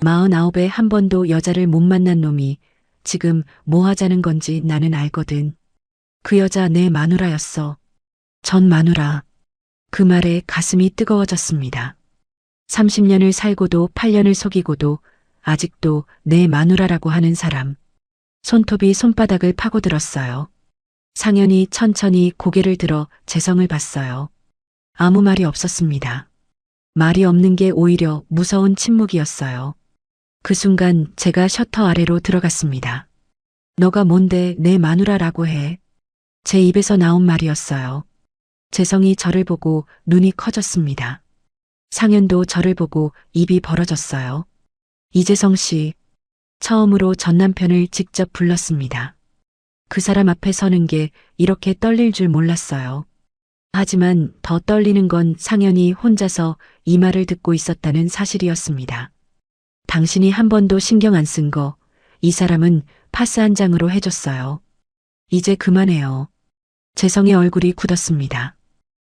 49에 한 번도 여자를 못 만난 놈이 지금 뭐 하자는 건지 나는 알거든. 그 여자 내 마누라였어. 전 마누라. 그 말에 가슴이 뜨거워졌습니다. 30년을 살고도 8년을 속이고도 아직도 내 마누라라고 하는 사람. 손톱이 손바닥을 파고들었어요. 상현이 천천히 고개를 들어 재성을 봤어요. 아무 말이 없었습니다. 말이 없는 게 오히려 무서운 침묵이었어요. 그 순간 제가 셔터 아래로 들어갔습니다. 너가 뭔데 내 마누라라고 해? 제 입에서 나온 말이었어요. 재성이 저를 보고 눈이 커졌습니다. 상현도 저를 보고 입이 벌어졌어요. 이재성 씨, 처음으로 전 남편을 직접 불렀습니다. 그 사람 앞에 서는 게 이렇게 떨릴 줄 몰랐어요. 하지만 더 떨리는 건 상현이 혼자서 이 말을 듣고 있었다는 사실이었습니다. 당신이 한 번도 신경 안 쓴 거, 이 사람은 파스 한 장으로 해줬어요. 이제 그만해요. 재성의 얼굴이 굳었습니다.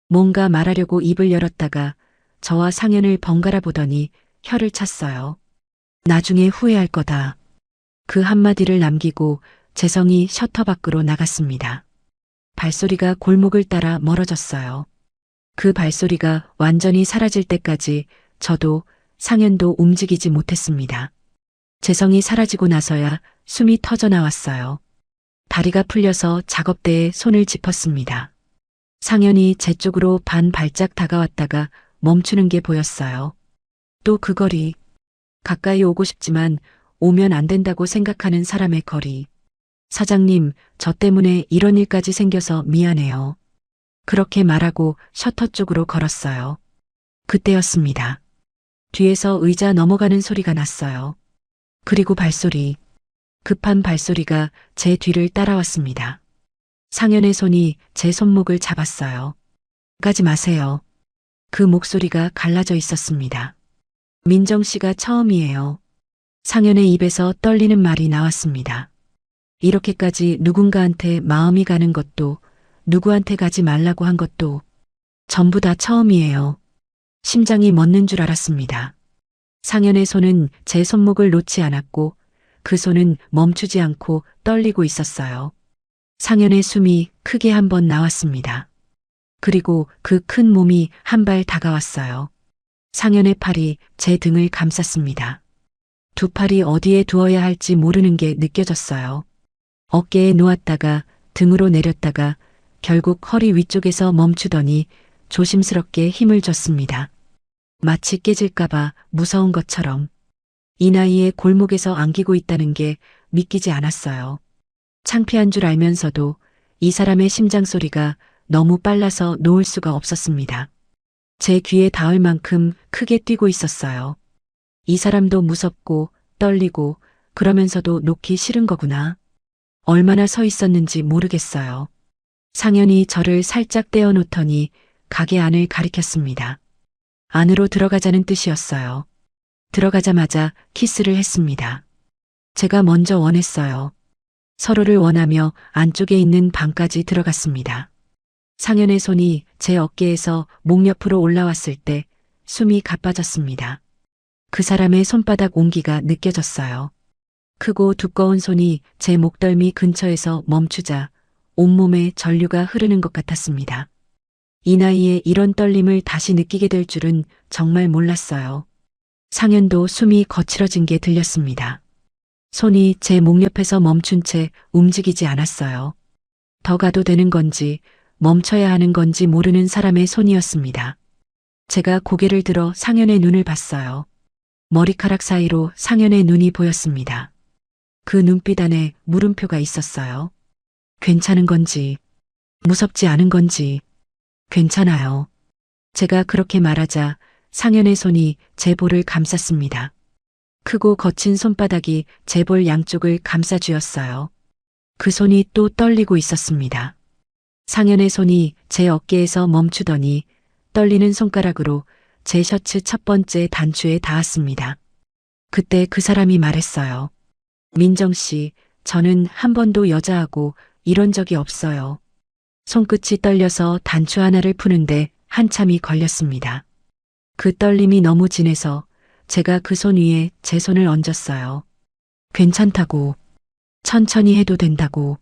뭔가 말하려고 입을 열었다가 저와 상현을 번갈아 보더니 혀를 찼어요. 나중에 후회할 거다. 그 한마디를 남기고 재성이 셔터 밖으로 나갔습니다. 발소리가 골목을 따라 멀어졌어요. 그 발소리가 완전히 사라질 때까지 저도 상현도 움직이지 못했습니다. 재성이 사라지고 나서야 숨이 터져 나왔어요. 다리가 풀려서 작업대에 손을 짚었습니다. 상현이 제 쪽으로 반 발짝 다가왔다가 멈추는 게 보였어요. 또 그 거리. 가까이 오고 싶지만 오면 안 된다고 생각하는 사람의 거리. 사장님, 저 때문에 이런 일까지 생겨서 미안해요. 그렇게 말하고 셔터 쪽으로 걸었어요. 그때였습니다. 뒤에서 의자 넘어가는 소리가 났어요. 그리고 발소리. 급한 발소리가 제 뒤를 따라왔습니다. 상현의 손이 제 손목을 잡았어요. 가지 마세요. 그 목소리가 갈라져 있었습니다. 민정 씨가 처음이에요. 상현의 입에서 떨리는 말이 나왔습니다. 이렇게까지 누군가한테 마음이 가는 것도, 누구한테 가지 말라고 한 것도 전부 다 처음이에요. 심장이 멎는 줄 알았습니다. 상현의 손은 제 손목을 놓지 않았고 그 손은 멈추지 않고 떨리고 있었어요. 상현의 숨이 크게 한 번 나왔습니다. 그리고 그 큰 몸이 한 발 다가왔어요. 상현의 팔이 제 등을 감쌌습니다. 두 팔이 어디에 두어야 할지 모르는 게 느껴졌어요. 어깨에 놓았다가 등으로 내렸다가 결국 허리 위쪽에서 멈추더니 조심스럽게 힘을 줬습니다. 마치 깨질까봐 무서운 것처럼. 이 나이에 골목에서 안기고 있다는 게 믿기지 않았어요. 창피한 줄 알면서도 이 사람의 심장 소리가 너무 빨라서 놓을 수가 없었습니다. 제 귀에 닿을 만큼 크게 뛰고 있었어요. 이 사람도 무섭고 떨리고 그러면서도 놓기 싫은 거구나. 얼마나 서 있었는지 모르겠어요. 상현이 저를 살짝 떼어놓더니 가게 안을 가리켰습니다. 안으로 들어가자는 뜻이었어요. 들어가자마자 키스를 했습니다. 제가 먼저 원했어요. 서로를 원하며 안쪽에 있는 방까지 들어갔습니다. 상현의 손이 제 어깨에서 목 옆으로 올라왔을 때 숨이 가빠졌습니다. 그 사람의 손바닥 온기가 느껴졌어요. 크고 두꺼운 손이 제 목덜미 근처에서 멈추자 온몸에 전류가 흐르는 것 같았습니다. 이 나이에 이런 떨림을 다시 느끼게 될 줄은 정말 몰랐어요. 상현도 숨이 거칠어진 게 들렸습니다. 손이 제 목 옆에서 멈춘 채 움직이지 않았어요. 더 가도 되는 건지 멈춰야 하는 건지 모르는 사람의 손이었습니다. 제가 고개를 들어 상현의 눈을 봤어요. 머리카락 사이로 상현의 눈이 보였습니다. 그 눈빛 안에 물음표가 있었어요. 괜찮은 건지, 무섭지 않은 건지, 괜찮아요. 제가 그렇게 말하자 상현의 손이 제 볼을 감쌌습니다. 크고 거친 손바닥이 제 볼 양쪽을 감싸쥐었어요. 그 손이 또 떨리고 있었습니다. 상현의 손이 제 어깨에서 멈추더니 떨리는 손가락으로 제 셔츠 첫 번째 단추에 닿았습니다. 그때 그 사람이 말했어요. 민정 씨, 저는 한 번도 여자하고 이런 적이 없어요. 손끝이 떨려서 단추 하나를 푸는데 한참이 걸렸습니다. 그 떨림이 너무 진해서 제가 그 손 위에 제 손을 얹었어요. 괜찮다고, 천천히 해도 된다고.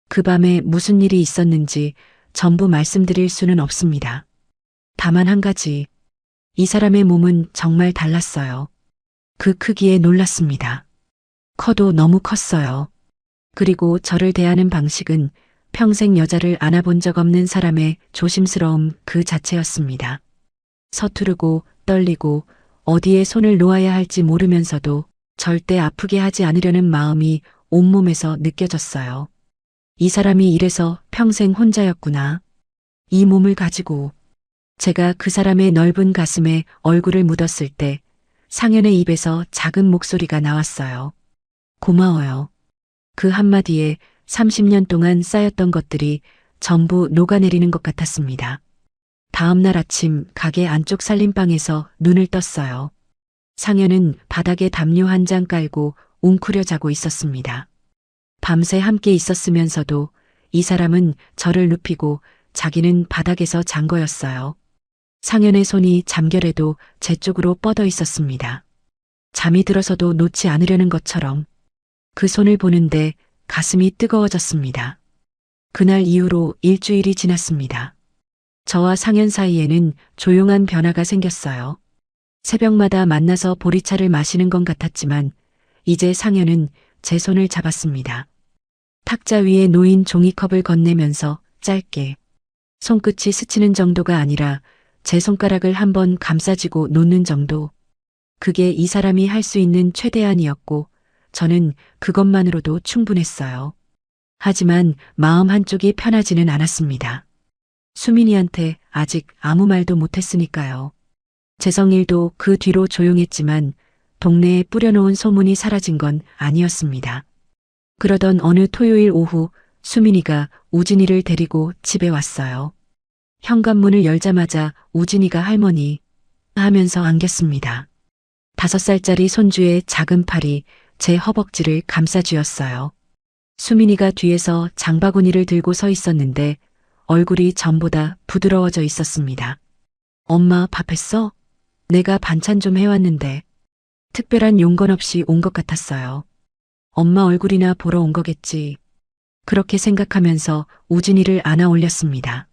그 밤에 무슨 일이 있었는지 전부 말씀드릴 수는 없습니다. 다만 한 가지, 이 사람의 몸은 정말 달랐어요. 그 크기에 놀랐습니다. 커도 너무 컸어요. 그리고 저를 대하는 방식은 평생 여자를 안아본 적 없는 사람의 조심스러움 그 자체였습니다. 서투르고 떨리고 어디에 손을 놓아야 할지 모르면서도 절대 아프게 하지 않으려는 마음이 온몸에서 느껴졌어요. 이 사람이 이래서 평생 혼자였구나. 이 몸을 가지고. 제가 그 사람의 넓은 가슴에 얼굴을 묻었을 때 상현의 입에서 작은 목소리가 나왔어요. 고마워요. 그 한마디에 30년 동안 쌓였던 것들이 전부 녹아내리는 것 같았습니다. 다음 날 아침 가게 안쪽 살림방에서 눈을 떴어요. 상현은 바닥에 담요 한 장 깔고 웅크려 자고 있었습니다. 밤새 함께 있었으면서도 이 사람은 저를 눕히고 자기는 바닥에서 잔 거였어요. 상현의 손이 잠결에도 제 쪽으로 뻗어 있었습니다. 잠이 들어서도 놓지 않으려는 것처럼 그 손을 보는데 가슴이 뜨거워졌습니다. 그날 이후로 일주일이 지났습니다. 저와 상현 사이에는 조용한 변화가 생겼어요. 새벽마다 만나서 보리차를 마시는 건 같았지만 이제 상현은 제 손을 잡았습니다. 탁자 위에 놓인 종이컵을 건네면서 짧게, 손끝이 스치는 정도가 아니라 제 손가락을 한번 감싸지고 놓는 정도. 그게 이 사람이 할 수 있는 최대한이었고 저는 그것만으로도 충분했어요. 하지만 마음 한쪽이 편하지는 않았습니다. 수민이한테 아직 아무 말도 못했으니까요. 재성일도 그 뒤로 조용했지만 동네에 뿌려놓은 소문이 사라진 건 아니었습니다. 그러던 어느 토요일 오후 수민이가 우진이를 데리고 집에 왔어요. 현관문을 열자마자 우진이가 할머니 하면서 안겼습니다. 5살짜리 손주의 작은 팔이 제 허벅지를 감싸쥐었어요. 수민이가 뒤에서 장바구니를 들고 서 있었는데 얼굴이 전보다 부드러워져 있었습니다. 엄마 밥 했어? 내가 반찬 좀 해왔는데. 특별한 용건 없이 온 것 같았어요. 엄마 얼굴이나 보러 온 거겠지. 그렇게 생각하면서 우진이를 안아 올렸습니다.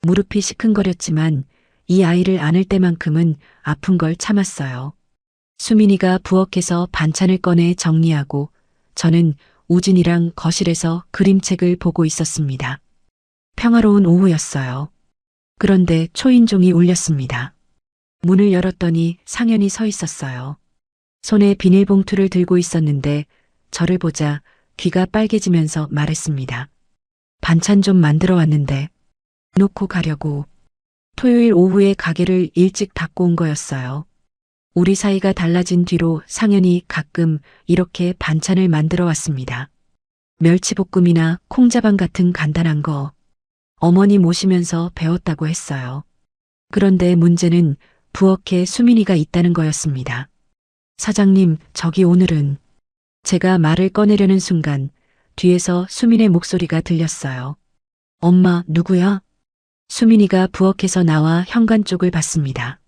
무릎이 시큰거렸지만 이 아이를 안을 때만큼은 아픈 걸 참았어요. 수민이가 부엌에서 반찬을 꺼내 정리하고 저는 우진이랑 거실에서 그림책을 보고 있었습니다. 평화로운 오후였어요. 그런데 초인종이 울렸습니다. 문을 열었더니 상현이 서 있었어요. 손에 비닐봉투를 들고 있었는데 저를 보자 귀가 빨개지면서 말했습니다. 반찬 좀 만들어 왔는데 놓고 가려고. 토요일 오후에 가게를 일찍 닫고 온 거였어요. 우리 사이가 달라진 뒤로 상현이 가끔 이렇게 반찬을 만들어 왔습니다. 멸치볶음이나 콩자반 같은 간단한 거. 어머니 모시면서 배웠다고 했어요. 그런데 문제는 부엌에 수민이가 있다는 거였습니다. 사장님, 저기 오늘은. 제가 말을 꺼내려는 순간 뒤에서 수민의 목소리가 들렸어요. 엄마, 누구야? 수민이가 부엌에서 나와 현관 쪽을 봤습니다.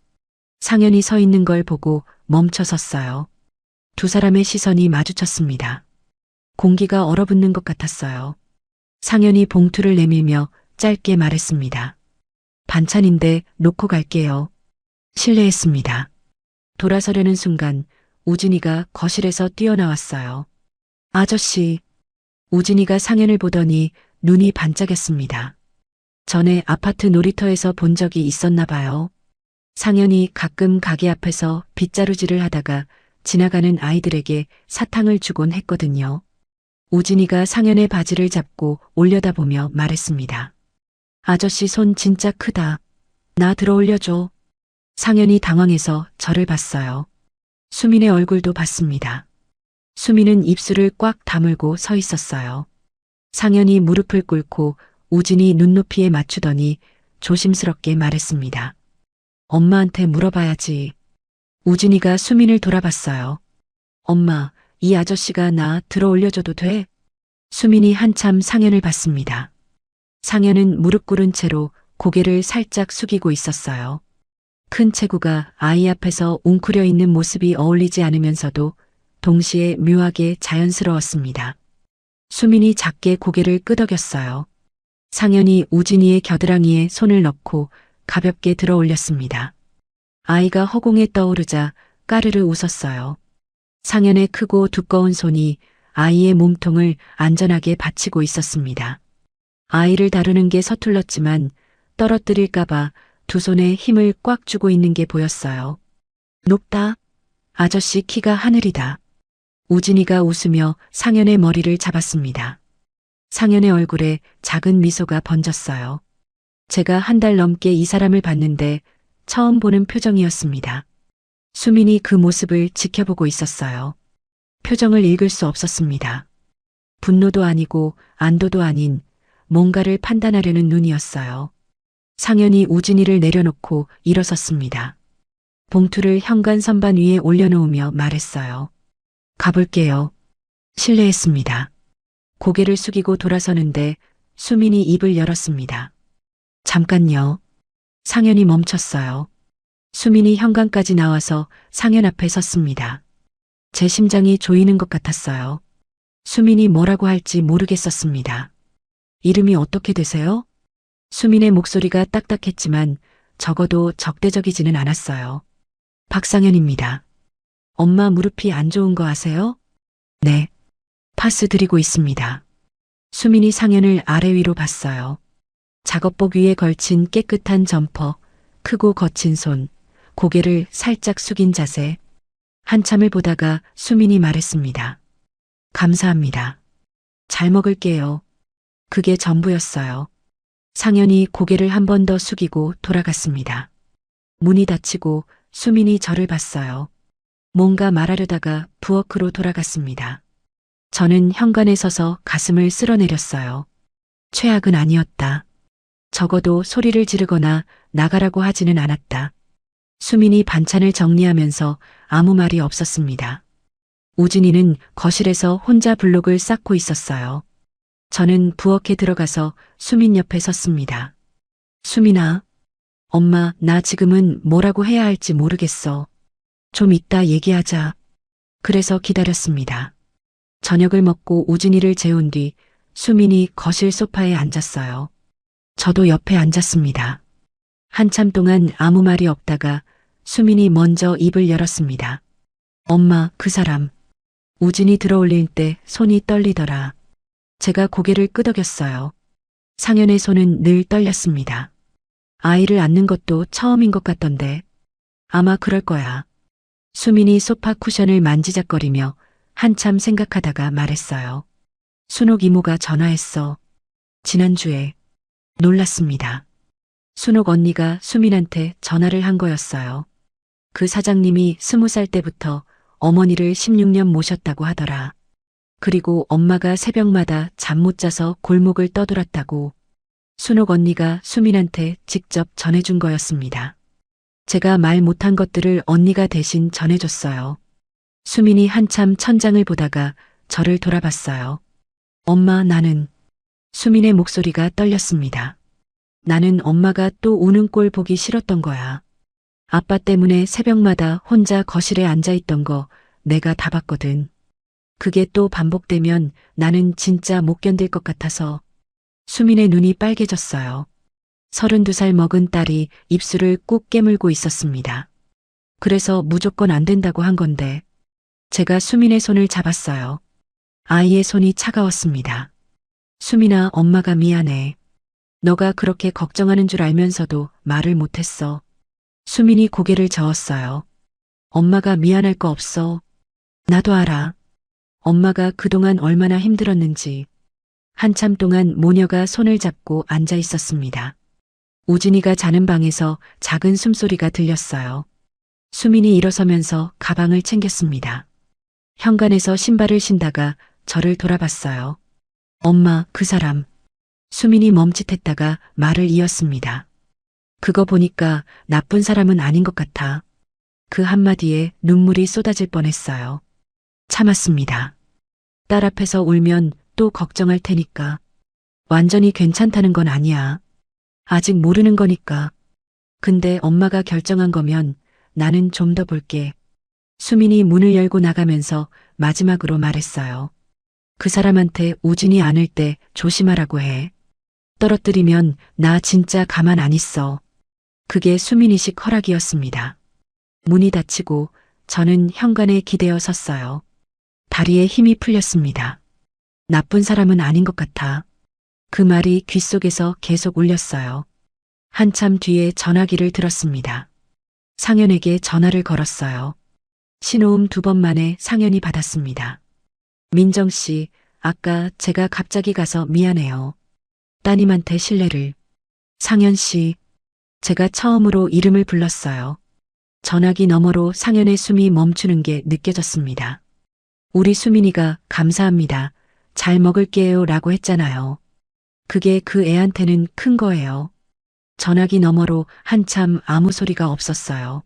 상현이 서 있는 걸 보고 멈춰 섰어요. 두 사람의 시선이 마주쳤습니다. 공기가 얼어붙는 것 같았어요. 상현이 봉투를 내밀며 짧게 말했습니다. 반찬인데 놓고 갈게요. 실례했습니다. 돌아서려는 순간 우진이가 거실에서 뛰어나왔어요. 아저씨. 우진이가 상현을 보더니 눈이 반짝였습니다. 전에 아파트 놀이터에서 본 적이 있었나 봐요. 상현이 가끔 가게 앞에서 빗자루질을 하다가 지나가는 아이들에게 사탕을 주곤 했거든요. 우진이가 상현의 바지를 잡고 올려다보며 말했습니다. 아저씨 손 진짜 크다. 나 들어올려줘. 상현이 당황해서 저를 봤어요. 수민의 얼굴도 봤습니다. 수민은 입술을 꽉 다물고 서 있었어요. 상현이 무릎을 꿇고 우진이 눈높이에 맞추더니 조심스럽게 말했습니다. 엄마한테 물어봐야지. 우진이가 수민을 돌아봤어요. 엄마, 이 아저씨가 나 들어올려줘도 돼? 수민이 한참 상현을 봤습니다. 상현은 무릎 꿇은 채로 고개를 살짝 숙이고 있었어요. 큰 체구가 아이 앞에서 웅크려 있는 모습이 어울리지 않으면서도 동시에 묘하게 자연스러웠습니다. 수민이 작게 고개를 끄덕였어요. 상현이 우진이의 겨드랑이에 손을 넣고 가볍게 들어 올렸습니다. 아이가 허공에 떠오르자 까르르 웃었어요. 상현의 크고 두꺼운 손이 아이의 몸통을 안전하게 받치고 있었습니다. 아이를 다루는 게 서툴렀지만 떨어뜨릴까봐 두 손에 힘을 꽉 주고 있는 게 보였어요. 높다. 아저씨 키가 하늘이다. 우진이가 웃으며 상현의 머리를 잡았습니다. 상현의 얼굴에 작은 미소가 번졌어요. 제가 한 달 넘게 이 사람을 봤는데 처음 보는 표정이었습니다. 수민이 그 모습을 지켜보고 있었어요. 표정을 읽을 수 없었습니다. 분노도 아니고 안도도 아닌 뭔가를 판단하려는 눈이었어요. 상현이 우진이를 내려놓고 일어섰습니다. 봉투를 현관 선반 위에 올려놓으며 말했어요. 가볼게요. 실례했습니다. 고개를 숙이고 돌아서는데 수민이 입을 열었습니다. 잠깐요. 상현이 멈췄어요. 수민이 현관까지 나와서 상현 앞에 섰습니다. 제 심장이 조이는 것 같았어요. 수민이 뭐라고 할지 모르겠었습니다. 이름이 어떻게 되세요? 수민의 목소리가 딱딱했지만 적어도 적대적이지는 않았어요. 박상현입니다. 엄마 무릎이 안 좋은 거 아세요? 네. 파스 드리고 있습니다. 수민이 상현을 아래 위로 봤어요. 작업복 위에 걸친 깨끗한 점퍼, 크고 거친 손, 고개를 살짝 숙인 자세. 한참을 보다가 수민이 말했습니다. 감사합니다. 잘 먹을게요. 그게 전부였어요. 상현이 고개를 한 번 더 숙이고 돌아갔습니다. 문이 닫히고 수민이 저를 봤어요. 뭔가 말하려다가 부엌으로 돌아갔습니다. 저는 현관에 서서 가슴을 쓸어내렸어요. 최악은 아니었다. 적어도 소리를 지르거나 나가라고 하지는 않았다. 수민이 반찬을 정리하면서 아무 말이 없었습니다. 우진이는 거실에서 혼자 블록을 쌓고 있었어요. 저는 부엌에 들어가서 수민 옆에 섰습니다. 수민아, 엄마, 나 지금은 뭐라고 해야 할지 모르겠어. 좀 이따 얘기하자. 그래서 기다렸습니다. 저녁을 먹고 우진이를 재운 뒤 수민이 거실 소파에 앉았어요. 저도 옆에 앉았습니다. 한참 동안 아무 말이 없다가 수민이 먼저 입을 열었습니다. 엄마, 그 사람. 우진이 들어올릴 때 손이 떨리더라. 제가 고개를 끄덕였어요. 상현의 손은 늘 떨렸습니다. 아이를 안는 것도 처음인 것 같던데. 아마 그럴 거야. 수민이 소파 쿠션을 만지작거리며 한참 생각하다가 말했어요. 순옥 이모가 전화했어. 지난주에. 놀랐습니다. 순옥 언니가 수민한테 전화를 한 거였어요. 그 사장님이 20살 때부터 어머니를 16년 모셨다고 하더라. 그리고 엄마가 새벽마다 잠 못 자서 골목을 떠돌았다고. 순옥 언니가 수민한테 직접 전해준 거였습니다. 제가 말 못한 것들을 언니가 대신 전해줬어요. 수민이 한참 천장을 보다가 저를 돌아봤어요. 엄마, 나는. 수민의 목소리가 떨렸습니다. 나는 엄마가 또 우는 꼴 보기 싫었던 거야. 아빠 때문에 새벽마다 혼자 거실에 앉아있던 거 내가 다 봤거든. 그게 또 반복되면 나는 진짜 못 견딜 것 같아서. 수민의 눈이 빨개졌어요. 32살 먹은 딸이 입술을 꾹 깨물고 있었습니다. 그래서 무조건 안 된다고 한 건데. 제가 수민의 손을 잡았어요. 아이의 손이 차가웠습니다. 수민아, 엄마가 미안해. 너가 그렇게 걱정하는 줄 알면서도 말을 못했어. 수민이 고개를 저었어요. 엄마가 미안할 거 없어. 나도 알아. 엄마가 그동안 얼마나 힘들었는지. 한참 동안 모녀가 손을 잡고 앉아 있었습니다. 우진이가 자는 방에서 작은 숨소리가 들렸어요. 수민이 일어서면서 가방을 챙겼습니다. 현관에서 신발을 신다가 저를 돌아봤어요. 엄마, 그 사람. 수민이 멈칫했다가 말을 이었습니다. 그거 보니까 나쁜 사람은 아닌 것 같아. 그 한마디에 눈물이 쏟아질 뻔했어요. 참았습니다. 딸 앞에서 울면 또 걱정할 테니까. 완전히 괜찮다는 건 아니야. 아직 모르는 거니까. 근데 엄마가 결정한 거면 나는 좀 더 볼게. 수민이 문을 열고 나가면서 마지막으로 말했어요. 그 사람한테 우진이 안을 때 조심하라고 해. 떨어뜨리면 나 진짜 가만 안 있어. 그게 수민이식 허락이었습니다. 문이 닫히고 저는 현관에 기대어 섰어요. 다리에 힘이 풀렸습니다. 나쁜 사람은 아닌 것 같아. 그 말이 귓속에서 계속 울렸어요. 한참 뒤에 전화기를 들었습니다. 상현에게 전화를 걸었어요. 신호음 2번 만에 상현이 받았습니다. 민정 씨, 아까 제가 갑자기 가서 미안해요. 따님한테 실례를. 상현 씨, 제가 처음으로 이름을 불렀어요. 전화기 너머로 상현의 숨이 멈추는 게 느껴졌습니다. 우리 수민이가 감사합니다. 잘 먹을게요 라고 했잖아요. 그게 그 애한테는 큰 거예요. 전화기 너머로 한참 아무 소리가 없었어요.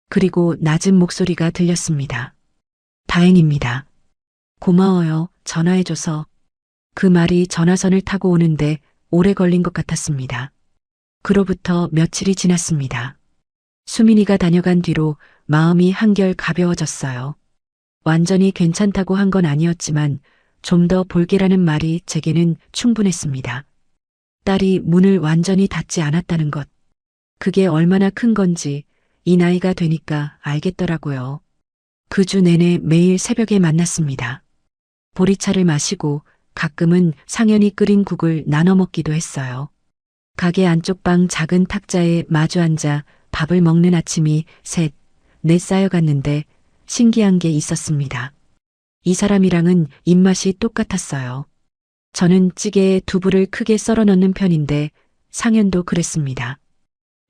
그리고 낮은 목소리가 들렸습니다. 다행입니다. 고마워요. 전화해줘서. 그 말이 전화선을 타고 오는데 오래 걸린 것 같았습니다. 그로부터 며칠이 지났습니다. 수민이가 다녀간 뒤로 마음이 한결 가벼워졌어요. 완전히 괜찮다고 한 건 아니었지만 좀 더 볼게라는 말이 제게는 충분했습니다. 딸이 문을 완전히 닫지 않았다는 것. 그게 얼마나 큰 건지 이 나이가 되니까 알겠더라고요. 그 주 내내 매일 새벽에 만났습니다. 보리차를 마시고 가끔은 상현이 끓인 국을 나눠 먹기도 했어요. 가게 안쪽 방 작은 탁자에 마주 앉아 밥을 먹는 아침이 셋, 넷 쌓여갔는데 신기한 게 있었습니다. 이 사람이랑은 입맛이 똑같았어요. 저는 찌개에 두부를 크게 썰어 넣는 편인데 상현도 그랬습니다.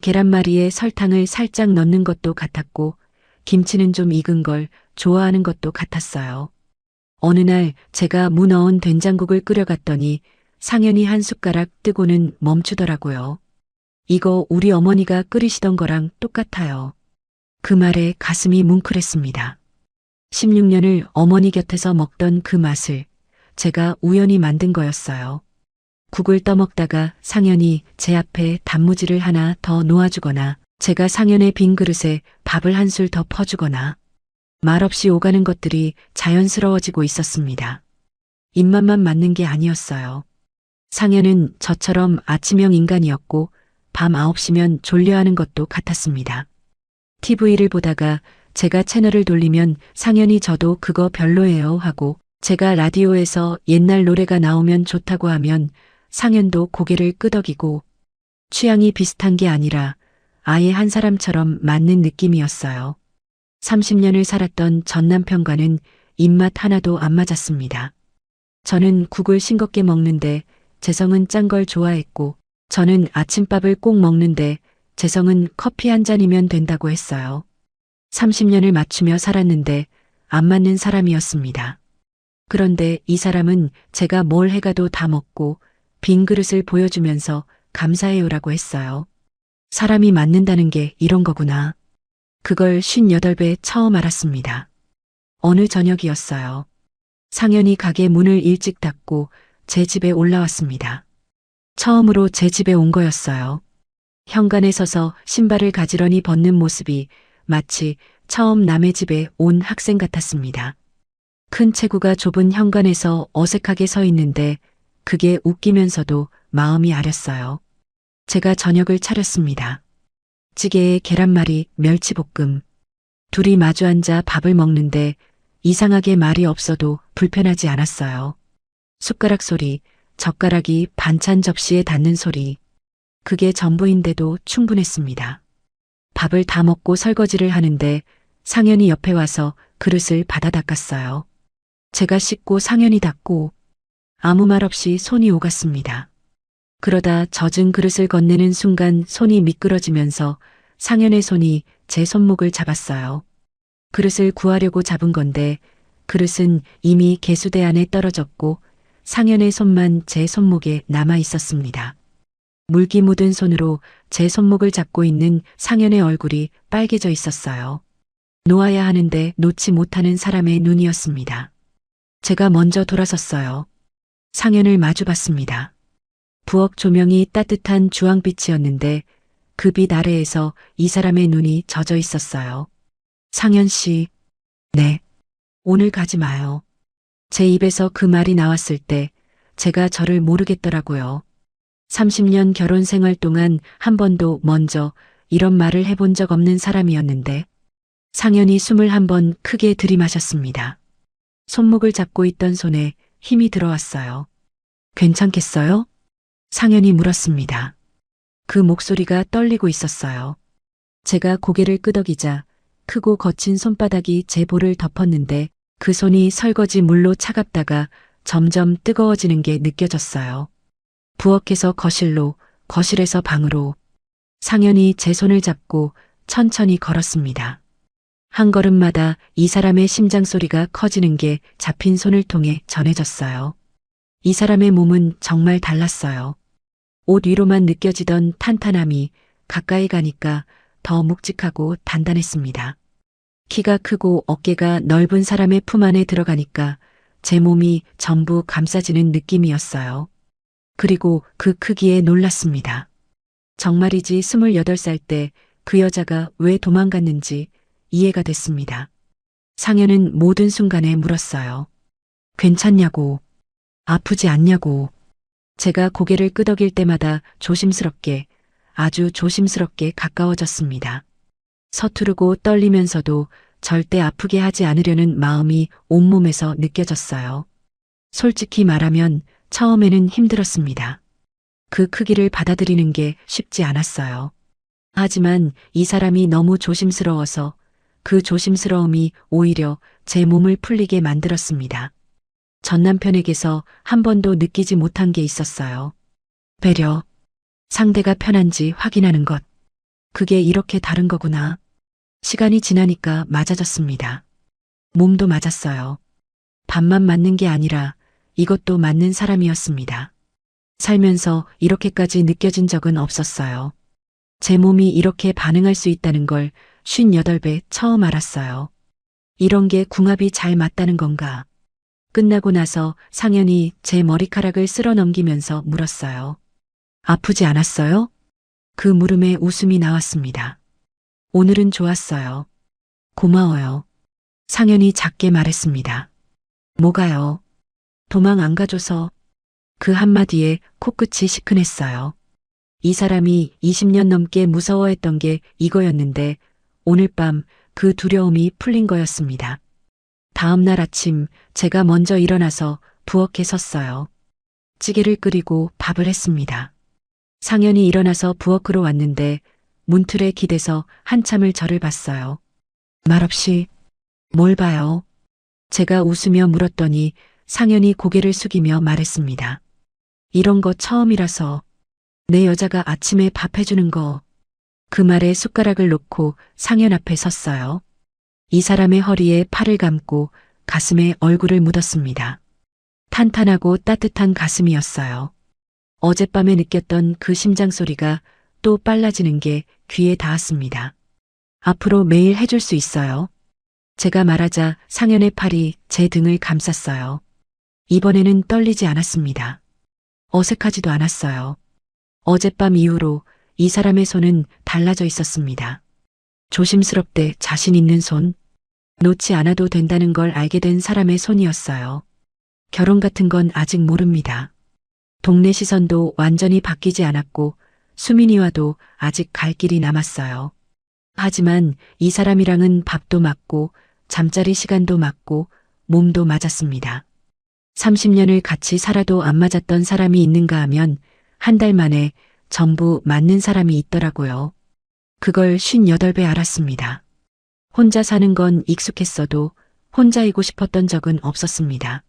계란말이에 설탕을 살짝 넣는 것도 같았고 김치는 좀 익은 걸 좋아하는 것도 같았어요. 어느 날 제가 무 넣은 된장국을 끓여갔더니 상현이 한 숟가락 뜨고는 멈추더라고요. 이거 우리 어머니가 끓이시던 거랑 똑같아요. 그 말에 가슴이 뭉클했습니다. 16년을 어머니 곁에서 먹던 그 맛을 제가 우연히 만든 거였어요. 국을 떠먹다가 상현이 제 앞에 단무지를 하나 더 놓아주거나 제가 상현의 빈 그릇에 밥을 한 술 더 퍼주거나 말없이 오가는 것들이 자연스러워지고 있었습니다. 입맛만 맞는 게 아니었어요. 상현은 저처럼 아침형 인간이었고 밤 9시면 졸려하는 것도 같았습니다. TV를 보다가 제가 채널을 돌리면 상현이 저도 그거 별로예요 하고 제가 라디오에서 옛날 노래가 나오면 좋다고 하면 상현도 고개를 끄덕이고 취향이 비슷한 게 아니라 아예 한 사람처럼 맞는 느낌이었어요. 30년을 살았던 전 남편과는 입맛 하나도 안 맞았습니다. 저는 국을 싱겁게 먹는데 재성은 짠 걸 좋아했고 저는 아침밥을 꼭 먹는데 재성은 커피 한 잔이면 된다고 했어요. 30년을 맞추며 살았는데 안 맞는 사람이었습니다. 그런데 이 사람은 제가 뭘 해가도 다 먹고 빈 그릇을 보여주면서 감사해요라고 했어요. 사람이 맞는다는 게 이런 거구나. 그걸 58배 처음 알았습니다. 어느 저녁이었어요. 상현이 가게 문을 일찍 닫고 제 집에 올라왔습니다. 처음으로 제 집에 온 거였어요. 현관에 서서 신발을 가지런히 벗는 모습이 마치 처음 남의 집에 온 학생 같았습니다. 큰 체구가 좁은 현관에서 어색하게 서 있는데 그게 웃기면서도 마음이 아렸어요. 제가 저녁을 차렸습니다. 찌개에 계란말이, 멸치볶음. 둘이 마주 앉아 밥을 먹는데 이상하게 말이 없어도 불편하지 않았어요. 숟가락 소리, 젓가락이 반찬 접시에 닿는 소리. 그게 전부인데도 충분했습니다. 밥을 다 먹고 설거지를 하는데 상현이 옆에 와서 그릇을 받아 닦았어요. 제가 씻고 상현이 닦고 아무 말 없이 손이 오갔습니다. 그러다 젖은 그릇을 건네는 순간 손이 미끄러지면서 상현의 손이 제 손목을 잡았어요. 그릇을 구하려고 잡은 건데 그릇은 이미 개수대 안에 떨어졌고 상현의 손만 제 손목에 남아 있었습니다. 물기 묻은 손으로 제 손목을 잡고 있는 상현의 얼굴이 빨개져 있었어요. 놓아야 하는데 놓지 못하는 사람의 눈이었습니다. 제가 먼저 돌아섰어요. 상현을 마주봤습니다. 부엌 조명이 따뜻한 주황빛이었는데 그 빛 아래에서 이 사람의 눈이 젖어 있었어요. 상현 씨, 네. 오늘 가지 마요. 제 입에서 그 말이 나왔을 때 제가 저를 모르겠더라고요. 30년 결혼 생활 동안 한 번도 먼저 이런 말을 해본 적 없는 사람이었는데 상현이 숨을 한 번 크게 들이마셨습니다. 손목을 잡고 있던 손에 힘이 들어왔어요. 괜찮겠어요? 상현이 물었습니다. 그 목소리가 떨리고 있었어요. 제가 고개를 끄덕이자 크고 거친 손바닥이 제 볼을 덮었는데 그 손이 설거지 물로 차갑다가 점점 뜨거워지는 게 느껴졌어요. 부엌에서 거실로, 거실에서 방으로 상현이 제 손을 잡고 천천히 걸었습니다. 한 걸음마다 이 사람의 심장 소리가 커지는 게 잡힌 손을 통해 전해졌어요. 이 사람의 몸은 정말 달랐어요. 옷 위로만 느껴지던 탄탄함이 가까이 가니까 더 묵직하고 단단했습니다. 키가 크고 어깨가 넓은 사람의 품 안에 들어가니까 제 몸이 전부 감싸지는 느낌이었어요. 그리고 그 크기에 놀랐습니다. 정말이지 28살 때 그 여자가 왜 도망갔는지 이해가 됐습니다. 상현은 모든 순간에 물었어요. 괜찮냐고, 아프지 않냐고. 제가 고개를 끄덕일 때마다 조심스럽게, 아주 조심스럽게 가까워졌습니다. 서투르고 떨리면서도 절대 아프게 하지 않으려는 마음이 온몸에서 느껴졌어요. 솔직히 말하면 처음에는 힘들었습니다. 그 크기를 받아들이는 게 쉽지 않았어요. 하지만 이 사람이 너무 조심스러워서 그 조심스러움이 오히려 제 몸을 풀리게 만들었습니다. 전 남편에게서 한 번도 느끼지 못한 게 있었어요. 배려. 상대가 편한지 확인하는 것. 그게 이렇게 다른 거구나. 시간이 지나니까 맞아졌습니다. 몸도 맞았어요. 밥만 맞는 게 아니라 이것도 맞는 사람이었습니다. 살면서 이렇게까지 느껴진 적은 없었어요. 제 몸이 이렇게 반응할 수 있다는 걸 58배 처음 알았어요. 이런 게 궁합이 잘 맞다는 건가. 끝나고 나서 상현이 제 머리카락을 쓸어 넘기면서 물었어요. 아프지 않았어요? 그 물음에 웃음이 나왔습니다. 오늘은 좋았어요. 고마워요. 상현이 작게 말했습니다. 뭐가요? 도망 안 가줘서. 그 한마디에 코끝이 시큰했어요. 이 사람이 20년 넘게 무서워했던 게 이거였는데 오늘 밤 그 두려움이 풀린 거였습니다. 다음 날 아침 제가 먼저 일어나서 부엌에 섰어요. 찌개를 끓이고 밥을 했습니다. 상현이 일어나서 부엌으로 왔는데 문틀에 기대서 한참을 저를 봤어요. 말없이 뭘 봐요? 제가 웃으며 물었더니 상현이 고개를 숙이며 말했습니다. 이런 거 처음이라서 내 여자가 아침에 밥 해주는 거. 그 말에 숟가락을 놓고 상현 앞에 섰어요. 이 사람의 허리에 팔을 감고 가슴에 얼굴을 묻었습니다. 탄탄하고 따뜻한 가슴이었어요. 어젯밤에 느꼈던 그 심장 소리가 또 빨라지는 게 귀에 닿았습니다. 앞으로 매일 해줄 수 있어요. 제가 말하자 상현의 팔이 제 등을 감쌌어요. 이번에는 떨리지 않았습니다. 어색하지도 않았어요. 어젯밤 이후로 이 사람의 손은 달라져 있었습니다. 조심스럽되 자신 있는 손, 놓지 않아도 된다는 걸 알게 된 사람의 손이었어요. 결혼 같은 건 아직 모릅니다. 동네 시선도 완전히 바뀌지 않았고 수민이와도 아직 갈 길이 남았어요. 하지만 이 사람이랑은 밥도 맞고 잠자리 시간도 맞고 몸도 맞았습니다. 30년을 같이 살아도 안 맞았던 사람이 있는가 하면 한 달 만에 전부 맞는 사람이 있더라고요. 그걸 58배 알았습니다. 혼자 사는 건 익숙했어도 혼자이고 싶었던 적은 없었습니다.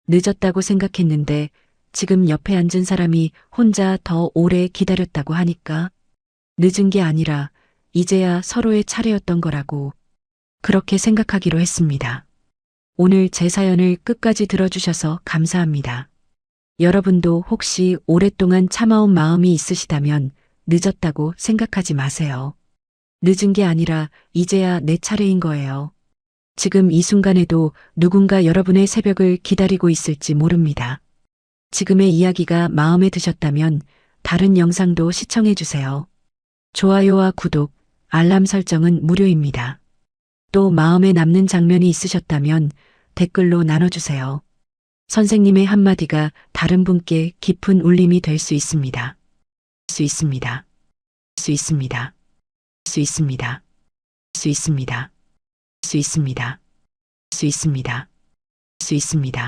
늦었다고 생각했는데 지금 옆에 앉은 사람이 혼자 더 오래 기다렸다고 하니까 늦은 게 아니라 이제야 서로의 차례였던 거라고 그렇게 생각하기로 했습니다. 오늘 제 사연을 끝까지 들어주셔서 감사합니다. 여러분도 혹시 오랫동안 참아온 마음이 있으시다면 늦었다고 생각하지 마세요. 늦은 게 아니라 이제야 내 차례인 거예요. 지금 이 순간에도 누군가 여러분의 새벽을 기다리고 있을지 모릅니다. 지금의 이야기가 마음에 드셨다면 다른 영상도 시청해 주세요. 좋아요와 구독, 알람 설정은 무료입니다. 또 마음에 남는 장면이 있으셨다면 댓글로 나눠주세요. 선생님의 한마디가 다른 분께 깊은 울림이 될 수 있습니다. 수 있습니다. 수 있습니다. 수 있습니다. 수 있습니다. 수 있습니다. 수 있습니다. 수 있습니다.